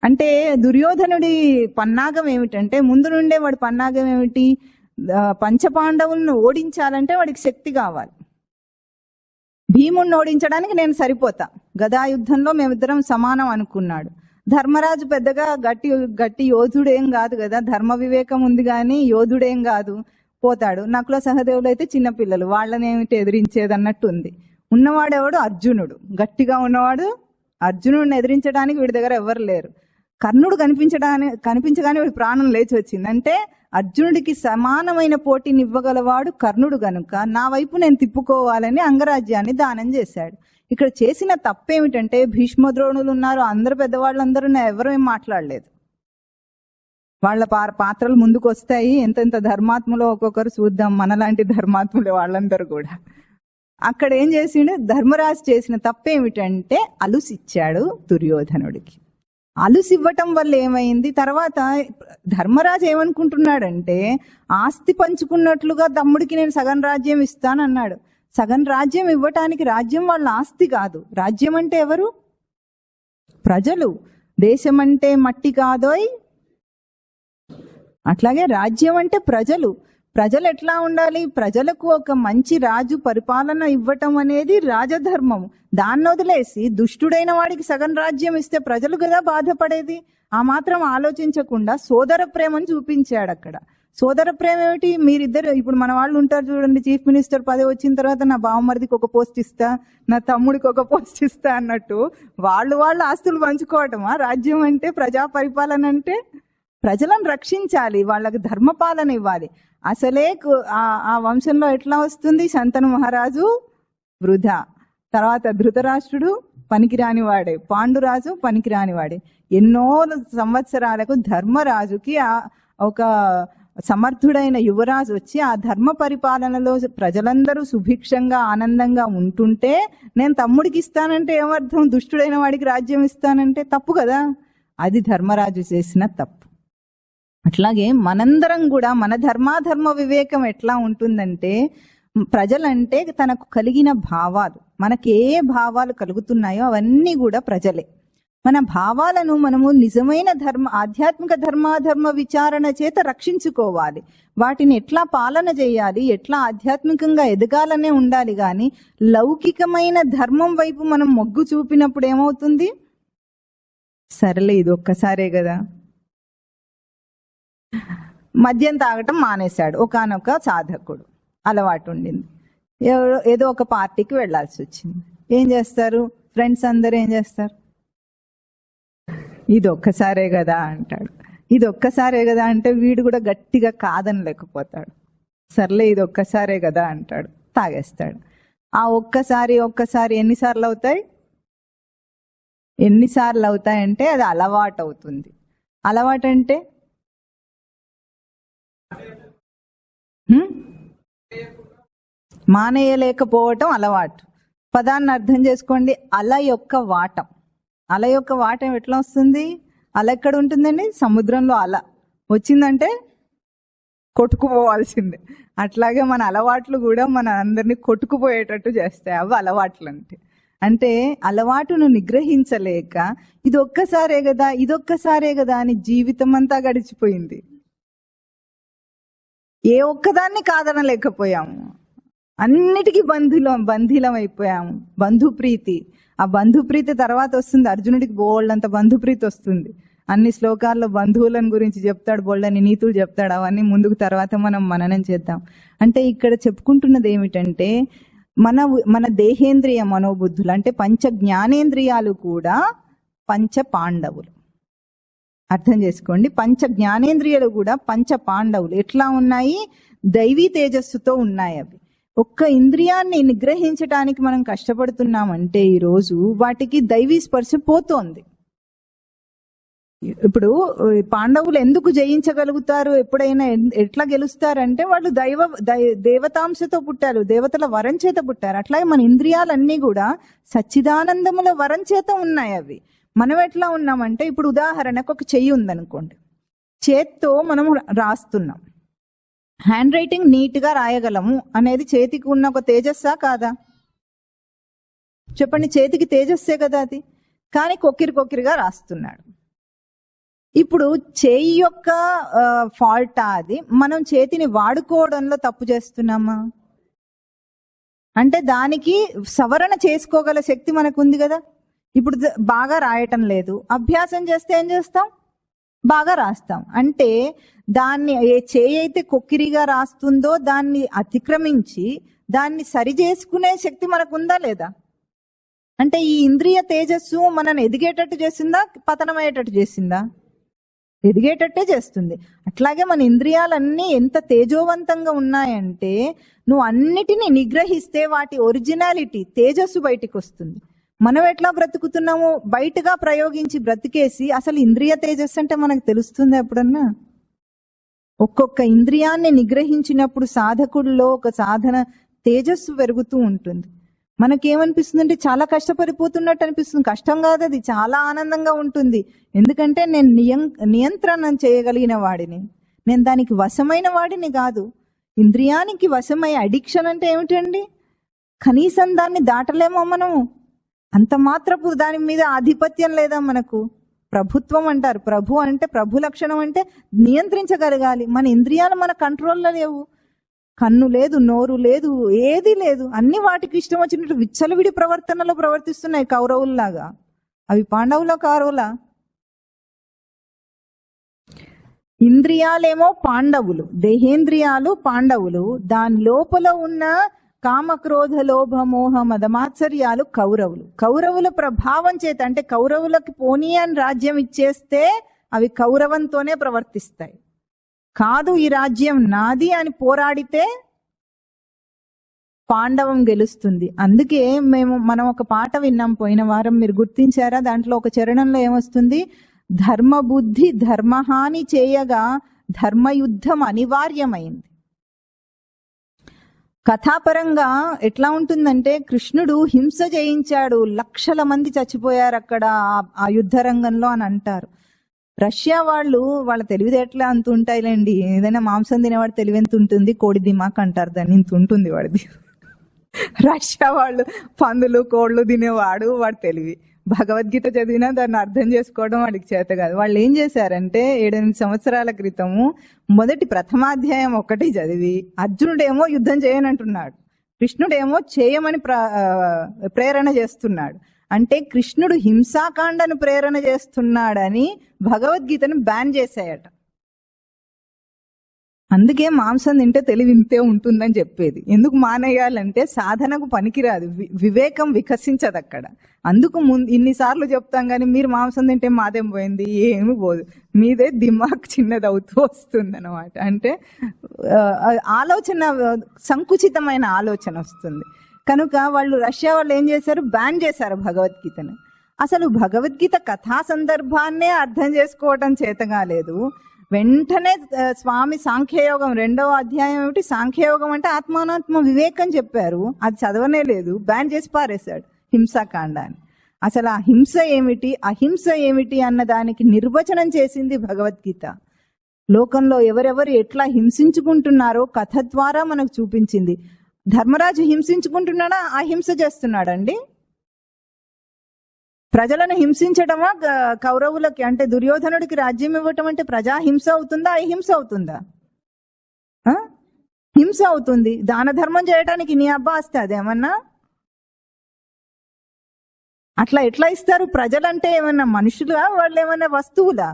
అంటే దుర్యోధనుడి పన్నాగం ఏమిటంటే, ముందు నుండే వాడి పన్నాగం ఏమిటి, పంచపాండవులను ఓడించాలంటే వాడికి శక్తి కావాలి. భీముణ్ణి ఓడించడానికి నేను సరిపోతా, గదాయుద్ధంలో మేమిద్దరం సమానం అనుకున్నాడు. ధర్మరాజు పెద్దగా గట్టి యోధుడేం కాదు కదా, ధర్మ వివేకం ఉంది కానీ యోధుడేం కాదు, పోతాడు. నకుల సహదేవులు అయితే చిన్నపిల్లలు, వాళ్ళని ఏమిటి ఎదిరించేది అన్నట్టు ఉంది. ఉన్నవాడెవడు, అర్జునుడు. గట్టిగా ఉన్నవాడు. అర్జునుడిని ఎదిరించడానికి వీడి దగ్గర ఎవరు లేరు. కర్ణుడు కనిపించగానే వీడి ప్రాణం లేచి వచ్చింది. అంటే అర్జునుడికి సమానమైన పోటీని ఇవ్వగలవాడు కర్ణుడు గనుక నా వైపు నేను తిప్పుకోవాలని అంగరాజ్యాన్ని దానం చేశాడు. ఇక్కడ చేసిన తప్పేమిటంటే, భీష్మద్రోణులు ఉన్నారు, అందరు పెద్దవాళ్ళందరూ ఎవరు ఏం మాట్లాడలేదు. వాళ్ళ పాత్రలు ముందుకు వస్తాయి. ఎంతెంత ధర్మాత్ములో ఒక్కొక్కరు చూద్దాం, మనలాంటి ధర్మాత్ములే వాళ్ళందరూ కూడా. అక్కడ ఏం చేసిండు, ధర్మరాజు చేసిన తప్పేమిటంటే అలుసిచ్చాడు దుర్యోధనుడికి. అలుసివ్వటం వల్ల ఏమైంది, తర్వాత ధర్మరాజు ఏమనుకుంటున్నాడంటే ఆస్తి పంచుకున్నట్లుగా తమ్ముడికి నేను సగం రాజ్యం ఇస్తానన్నాడు. సగం రాజ్యం ఇవ్వటానికి రాజ్యం వాళ్ళ ఆస్తి కాదు. రాజ్యం అంటే ఎవరు, ప్రజలు. దేశం అంటే మట్టి కాదోయ్. అట్లాగే రాజ్యం అంటే ప్రజలు. ప్రజలు ఎట్లా ఉండాలి, ప్రజలకు ఒక మంచి రాజు పరిపాలన ఇవ్వటం అనేది రాజధర్మం. దాన్ని వదిలేసి దుష్టుడైన వాడికి సగం రాజ్యం ఇస్తే ప్రజలు కదా బాధపడేది. ఆ మాత్రం ఆలోచించకుండా సోదర ప్రేమను చూపించాడు అక్కడ. సోదర ప్రేమ ఏమిటి, మీరిద్దరు ఇప్పుడు మన వాళ్ళు ఉంటారు చూడండి, చీఫ్ మినిస్టర్ పదవి వచ్చిన తర్వాత నా బావమరిదికి ఒక పోస్ట్ ఇస్తా, నా తమ్ముడికి ఒక పోస్ట్ ఇస్తా అన్నట్టు వాళ్ళు ఆస్తులు పంచుకోవటమా రాజ్యం అంటే? ప్రజా పరిపాలన అంటే ప్రజలను రక్షించాలి, వాళ్ళకి ధర్మపాలన ఇవ్వాలి. అసలే ఆ వంశంలో ఎట్లా వస్తుంది, శంతను మహారాజు వృధా, తర్వాత ధృతరాష్ట్రుడు పనికిరాని వాడే, పాండురాజు పనికిరాని వాడే. ఎన్నో సంవత్సరాలకు ధర్మరాజుకి ఒక సమర్థుడైన యువరాజు వచ్చి ఆ ధర్మ పరిపాలనలో ప్రజలందరూ సుభిక్షంగా ఆనందంగా ఉంటుంటే నేను తమ్ముడికి ఇస్తానంటే ఏమర్థం, దుష్టుడైన వాడికి రాజ్యం ఇస్తానంటే తప్పు కదా. అది ధర్మరాజు చేసిన తప్పు. అట్లాగే మనందరం కూడా మన ధర్మాధర్మ వివేకం ఎట్లా ఉంటుందంటే, ప్రజలంటే తనకు కలిగిన భావాలు, మనకి ఏ భావాలు కలుగుతున్నాయో అవన్నీ కూడా ప్రజలే. మన భావాలను మనము నిజమైన ఆధ్యాత్మిక ధర్మాధర్మ విచారణ చేత రక్షించుకోవాలి. వాటిని ఎట్లా పాలన చేయాలి, ఎట్లా ఆధ్యాత్మికంగా ఎదగాలనే ఉండాలి. కానీ లౌకికమైన ధర్మం వైపు మనం మొగ్గు చూపినప్పుడు ఏమవుతుంది? సరేలే ఇది ఒక్కసారే కదా. మద్యం తాగటం మానేశాడు ఒకానొక సాధకుడు, అలవాటు ఉండింది. ఏదో ఒక పార్టీకి వెళ్ళాల్సి వచ్చింది. ఏం చేస్తారు ఫ్రెండ్స్ అందరూ? ఏం చేస్తారు? ఇది ఒక్కసారే కదా అంటాడు. ఇది ఒక్కసారే కదా అంటే వీడు కూడా గట్టిగా కాదని లేకపోతాడు. సర్లే ఇది ఒక్కసారే కదా అంటాడు, తాగేస్తాడు. ఆ ఒక్కసారి ఎన్నిసార్లు అవుతాయి? ఎన్నిసార్లు అవుతాయంటే అది అలవాటు అవుతుంది. అలవాటు అంటే మానేయలేకపోవటం అలవాటు. పదాన్ని అర్థం చేసుకోండి. అల యొక్క వాటం. అల యొక్క వాటం ఎట్లా వస్తుంది? అల ఎక్కడ ఉంటుందండి? సముద్రంలో అల వచ్చిందంటే కొట్టుకుపోవాల్సిందే. అట్లాగే మన అలవాట్లు కూడా మన అందరినీ కొట్టుకుపోయేటట్టు చేస్తాయి. అవి అలవాట్లు అంటే అలవాటును నిగ్రహించలేక ఇది ఒక్కసారే కదా అని జీవితం అంతా గడిచిపోయింది. ఏ ఒక్కదాన్ని కాదనలేకపోయాము. అన్నిటికీ బంధీలం అయిపోయాము. బంధుప్రీతి, ఆ బంధుప్రీతి తర్వాత వస్తుంది. అర్జునుడికి బోళ్ళంత బంధుప్రీతి వస్తుంది. అన్ని శ్లోకాల్లో బంధువులను గురించి చెప్తాడు, బోళ్ళని నీతులు చెప్తాడు. అవన్నీ ముందుకు తర్వాత మనం మననం చేద్దాం. అంటే ఇక్కడ చెప్పుకుంటున్నది ఏమిటంటే, మన దేహేంద్రియ మనోబుద్ధులు అంటే పంచ జ్ఞానేంద్రియాలు కూడా పంచ పాండవులు. అర్థం చేసుకోండి. పంచ జ్ఞానేంద్రియాలు కూడా పంచ పాండవులు. ఎట్లా ఉన్నాయి? దైవీ తేజస్సుతో ఉన్నాయి. అవి ఒక్క ఇంద్రియాన్ని నిగ్రహించటానికి మనం కష్టపడుతున్నామంటే ఈరోజు వాటికి దైవీ స్పర్శ పోతోంది. ఇప్పుడు పాండవులు ఎందుకు జయించగలుగుతారు? ఎప్పుడైనా ఎట్లా గెలుస్తారంటే వాళ్ళు దేవతాంశతో పుట్టారు, దేవతల వరం చేత పుట్టారు. అట్లాగే మన ఇంద్రియాలన్నీ కూడా సచ్చిదానందముల వరం చేత ఉన్నాయి. అవి మనం ఎట్లా ఉన్నామంటే, ఇప్పుడు ఉదాహరణకు ఒక చెయ్యి ఉందనుకోండి, చేత్తో మనం రాస్తున్నాం, హ్యాండ్ రైటింగ్ నీట్గా రాయగలము అనేది చేతికి ఉన్న ఒక తేజస్సా కాదా? చెప్పండి, చేతికి తేజస్సే కదా అది. కానీ కొక్కిరిగా రాస్తున్నాడు. ఇప్పుడు చేయి యొక్క ఫాల్టా అది? మనం చేతిని వాడుకోవడంలో తప్పు చేస్తున్నామా? అంటే దానికి సవరణ చేసుకోగల శక్తి మనకు ఉంది కదా. ఇప్పుడు బాగా రాయటం లేదు, అభ్యాసం చేస్తే ఏం చేస్తాం? బాగా రాస్తాం. అంటే దాన్ని ఏ చేయి అయితే కొక్కిరిగా రాస్తుందో దాన్ని అతిక్రమించి దాన్ని సరి చేసుకునే శక్తి మనకు ఉందా లేదా? అంటే ఈ ఇంద్రియ తేజస్సు మనల్ని ఎదిగేటట్టు చేసిందా, పతనమయ్యేటట్టు చేసిందా? ఎదిగేటట్టే చేస్తుంది. అట్లాగే మన ఇంద్రియాలన్నీ ఎంత తేజోవంతంగా ఉన్నాయంటే, నువ్వు అన్నిటినీ నిగ్రహిస్తే వాటి ఒరిజినాలిటీ తేజస్సు బయటికి వస్తుంది. మనం ఎట్లా బ్రతుకుతున్నాము? బయటగా ప్రయోగించి బ్రతికేసి అసలు ఇంద్రియ తేజస్సు అంటే మనకు తెలుస్తుంది ఎప్పుడన్నా? ఒక్కొక్క ఇంద్రియాన్ని నిగ్రహించినప్పుడు సాధకుడిలో ఒక సాధన తేజస్సు పెరుగుతూ ఉంటుంది. మనకేమనిపిస్తుంది అంటే చాలా కష్టపడిపోతున్నట్టు అనిపిస్తుంది. కష్టం కాదు, అది చాలా ఆనందంగా ఉంటుంది. ఎందుకంటే నేను నియంత్రణ చేయగలిగిన వాడిని, నేను దానికి వశమైన వాడిని కాదు. ఇంద్రియానికి వశమై అడిక్షన్ అంటే ఏమిటండి? కనీసం దాన్ని దాటలేమో మనము. అంత మాత్రపు దాని మీద ఆధిపత్యం లేదా మనకు? ప్రభుత్వం అంటారు. ప్రభు అంటే, ప్రభు లక్షణం అంటే నియంత్రించగలగాలి. మన ఇంద్రియాలు మన కంట్రోల్లో లేవు. కన్ను లేదు, నోరు లేదు, ఏది లేదు. అన్ని వాటికి ఇష్టం వచ్చినట్టు విచ్చలవిడి ప్రవర్తనలో ప్రవర్తిస్తున్నాయి కౌరవుల్లాగా. అవి పాండవుల కౌరవులా? ఇంద్రియాలేమో పాండవులు, దేహేంద్రియాలు పాండవులు. దాని లోపల ఉన్న కామక్రోధ లోభ మోహ మదమాత్సర్యాలు కౌరవులు. కౌరవుల ప్రభావం చేత, అంటే కౌరవులకి పోనీయని రాజ్యం ఇచ్చేస్తే అవి కౌరవంతోనే ప్రవర్తిస్తాయి. కాదు ఈ రాజ్యం నాది అని పోరాడితే పాండవం గెలుస్తుంది. అందుకే మనం ఒక పాట విన్నాం పోయిన వారం, మీరు గుర్తించారా? దాంట్లో ఒక చరణంలో ఏమొస్తుంది? ధర్మబుద్ధి ధర్మహాని చేయగా ధర్మయుద్ధం అనివార్యమైంది. కథాపరంగా ఎట్లా ఉంటుందంటే, కృష్ణుడు హింస చేయించాడు, లక్షల మంది చచ్చిపోయారు అక్కడ ఆ యుద్ధ రంగంలో అని అంటారు. రష్యా వాళ్ళు వాళ్ళ తెలివితేటలు అంత ఉంటాయిలేండి. ఏదైనా మాంసం తినేవాడు తెలివి ఎంత ఉంటుంది, కోడి దిమాక్ అంటారు దాన్ని, ఇంత ఉంటుంది వాడిది. రష్యా వాళ్ళు పందులు కోళ్ళు తినేవాడు వాడు తెలివి. భగవద్గీత చదివినా దాన్ని అర్థం చేసుకోవడం వాడికి చేత కాదు. వాళ్ళు ఏం చేశారంటే 7-8 సంవత్సరాల క్రితము మొదటి ప్రథమాధ్యాయం ఒక్కటి చదివి అర్జునుడేమో యుద్ధం చేయనంటున్నాడు, కృష్ణుడేమో చేయమని ప్రేరణ చేస్తున్నాడు. అంటే కృష్ణుడు హింసాకాండను ప్రేరణ చేస్తున్నాడని భగవద్గీతను బ్యాన్ చేశాయట. అందుకే మాంసం తింటే తెలివి ఇంతే ఉంటుందని చెప్పేది. ఎందుకు మానేయాలంటే సాధనకు పనికిరాదు, వివేకం వికసించదు అక్కడ. అందుకు ఇన్నిసార్లు చెప్తాం కానీ మీరు మాంసం తింటే మాదేం పోయింది, ఏమి పోదు, మీదే దిమాగ్ చిన్నది అవుతూ వస్తుంది అనమాట. అంటే ఆలోచన సంకుచితమైన ఆలోచన వస్తుంది. కనుక వాళ్ళు రష్యా వాళ్ళు ఏం చేశారు, బ్యాన్ చేశారు భగవద్గీతను. అసలు భగవద్గీత కథా సందర్భాన్నే అర్థం చేసుకోవటం చేతగాలేదు. వెంటనే స్వామి సాంఖ్యయోగం 2వ అధ్యాయం ఏమిటి, సాంఖ్యయోగం అంటే ఆత్మానాత్మ వివేకం చెప్పారు, అది చదవనే లేదు, బ్యాన్ చేసి పారేశాడు హింసాకాండాన్ని. అసలు ఆ హింస ఏమిటి, అహింస ఏమిటి అన్న దానికి నిర్వచనం చేసింది భగవద్గీత. లోకంలో ఎవరెవరు ఎట్లా హింసించుకుంటున్నారో కథ ద్వారా మనకు చూపించింది. ధర్మరాజు హింసించుకుంటున్నాడా, అహింస చేస్తున్నాడండి? ప్రజలను హింసించడమా, కౌరవులకి అంటే దుర్యోధనుడికి రాజ్యం ఇవ్వటం అంటే ప్రజాహింస అవుతుందా, అహింస అవుతుందా? హింస అవుతుంది. దాన ధర్మం చేయడానికి నీ అబ్బా వస్తే అదేమన్నా అట్లా ఎట్లా ఇస్తారు? ప్రజలంటే ఏమన్నా మనుషులా, వాళ్ళు ఏమన్నా వస్తువులా?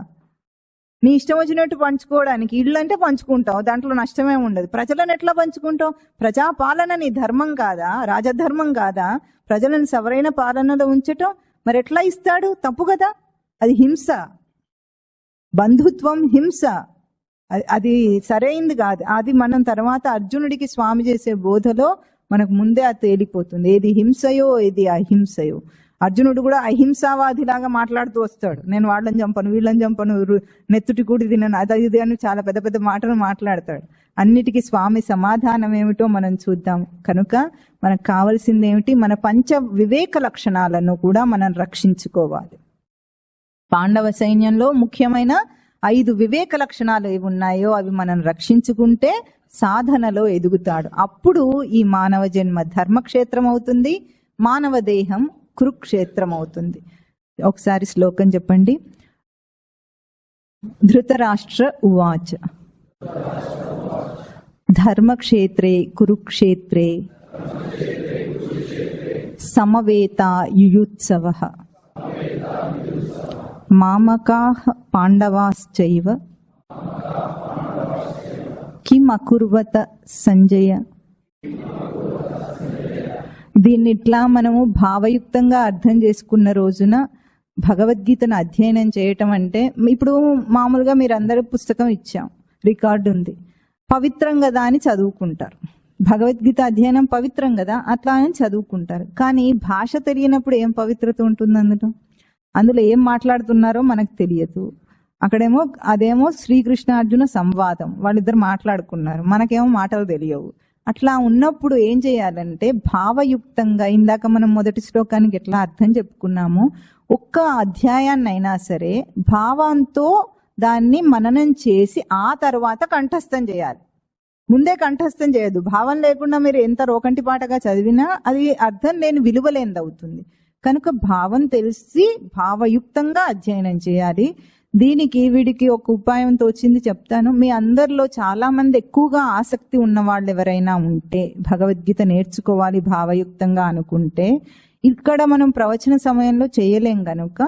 నీ ఇష్టం వచ్చినట్టు పంచుకోవడానికి ఇళ్ళు అంటే పంచుకుంటావు, దాంట్లో నష్టమే ఉండదు. ప్రజలను ఎట్లా పంచుకుంటావు? ప్రజాపాలన నీ ధర్మం కాదా, రాజధర్మం కాదా? ప్రజలను సవరైన పాలనలో ఉంచటం మరి ఎట్లా ఇస్తాడు? తప్పు కదా, అది హింస. బంధుత్వం హింస, అది సరైంది కాదు. అది మనం తర్వాత అర్జునుడికి స్వామి చేసే బోధలో మనకు ముందే అది తేలిపోతుంది, ఏది హింసయో ఏది అహింసయో. అర్జునుడు కూడా అహింసావాదిలాగా మాట్లాడుతూ వస్తాడు, నేను వాళ్ళని చంపను వీళ్ళని చంపను, నెత్తుటి కూడి తినను, అది ఇది అని చాలా పెద్ద పెద్ద మాటలు మాట్లాడతాడు. అన్నిటికీ స్వామి సమాధానం ఏమిటో మనం చూద్దాం. కనుక మనకు కావాల్సింది ఏమిటి, మన పంచ వివేక లక్షణాలను కూడా మనం రక్షించుకోవాలి. పాండవ సైన్యంలో ముఖ్యమైన 5 వివేక లక్షణాలు ఏవి ఉన్నాయో అవి మనం రక్షించుకుంటే సాధనలో ఎదుగుతాడు. అప్పుడు ఈ మానవ జన్మ ధర్మక్షేత్రం అవుతుంది, మానవ దేహం కురుక్షేత్రం అవుతుంది. ఒకసారి శ్లోకం చెప్పండి. ధృతరాష్ట్ర ఉవాచ ధర్మక్షేత్రే కురుక్షేత్రే సమవేతా యుయుత్సవః మామకాః పాండవాశ్చైవ కిమకుర్వత సంజయ. దీన్ని ఇట్లా మనము భావయుక్తంగా అర్థం చేసుకున్న రోజున భగవద్గీతను అధ్యయనం చేయటం అంటే, ఇప్పుడు మామూలుగా మీరు అందరూ పుస్తకం ఇచ్చాం, రికార్డు ఉంది, పవిత్రం కదా అని చదువుకుంటారు. భగవద్గీత అధ్యయనం పవిత్రం కదా అట్లా అని చదువుకుంటారు. కానీ భాష తెలియనప్పుడు ఏం పవిత్రత ఉంటుంది? అందులో ఏం మాట్లాడుతున్నారో మనకు తెలియదు. అక్కడేమో అదేమో శ్రీకృష్ణ అర్జున సంవాదం, వాళ్ళిద్దరు మాట్లాడుకున్నారు, మనకేమో మాటలు తెలియవు. అట్లా ఉన్నప్పుడు ఏం చేయాలంటే భావయుక్తంగా, ఇందాక మనం మొదటి శ్లోకానికి ఎట్లా అర్థం చెప్పుకున్నామో, ఒక్క అధ్యాయాన్నైనా సరే భావంతో దాన్ని మననం చేసి ఆ తర్వాత కంఠస్థం చేయాలి. ముందే కంఠస్థం చేయదు. భావం లేకుండా మీరు ఎంత రోకంటి పాటగా చదివినా అది అర్థం లేని విలువలేనిది అవుతుంది. కనుక భావం తెలిసి భావయుక్తంగా అధ్యయనం చేయాలి. దీనికి వీడికి ఒక ఉపాయం తోచింది చెప్తాను. మీ అందరిలో చాలా మంది ఎక్కువగా ఆసక్తి ఉన్న వాళ్ళు ఎవరైనా ఉంటే, భగవద్గీత నేర్చుకోవాలి భావయుక్తంగా అనుకుంటే, ఇక్కడ మనం ప్రవచన సమయంలో చేయలేం కనుక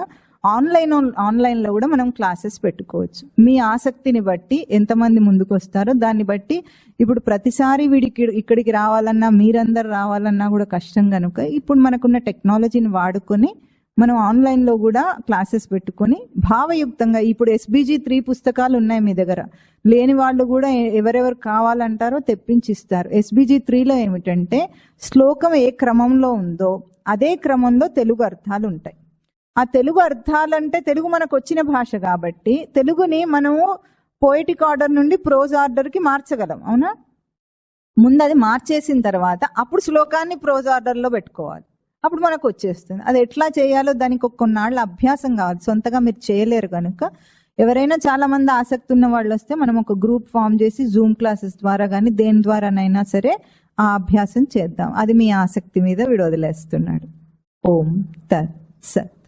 ఆన్లైన్లో కూడా మనం క్లాసెస్ పెట్టుకోవచ్చు. మీ ఆసక్తిని బట్టి ఎంతమంది ముందుకు వస్తారో దాన్ని బట్టి, ఇప్పుడు ప్రతిసారి వీడికి ఇక్కడికి రావాలన్నా మీరందరు రావాలన్నా కూడా కష్టం కనుక ఇప్పుడు మనకున్న టెక్నాలజీని వాడుకొని మనం ఆన్లైన్లో కూడా క్లాసెస్ పెట్టుకొని భావయుక్తంగా, ఇప్పుడు SBG 3 పుస్తకాలు ఉన్నాయి మీ దగ్గర, లేని వాళ్ళు కూడా ఎవరెవరు కావాలంటారో తెప్పించిస్తారు. SBG 3లో ఏమిటంటే శ్లోకం ఏ క్రమంలో ఉందో అదే క్రమంలో తెలుగు అర్థాలు ఉంటాయి. ఆ తెలుగు అర్థాలంటే తెలుగు మనకు వచ్చిన భాష కాబట్టి తెలుగుని మనము పోయిటిక్ ఆర్డర్ నుండి ప్రోజ్ ఆర్డర్కి మార్చగలం, అవునా? ముందు అది మార్చేసిన తర్వాత అప్పుడు శ్లోకాన్ని ప్రోజ్ ఆర్డర్లో పెట్టుకోవాలి, అప్పుడు మనకు వచ్చేస్తుంది. అది ఎట్లా చేయాలో దానికి కొన్నాళ్ళ అభ్యాసం కావాలి, సొంతగా మీరు చేయలేరు కనుక ఎవరైనా చాలా మంది ఆసక్తి ఉన్న వాళ్ళు వస్తే మనం ఒక గ్రూప్ ఫామ్ చేసి జూమ్ క్లాసెస్ ద్వారా కానీ దేని ద్వారానైనా సరే ఆ అభ్యాసం చేద్దాం. అది మీ ఆసక్తి మీద వీడు వదిలేస్తున్నాడు. ఓం తత్ సత్.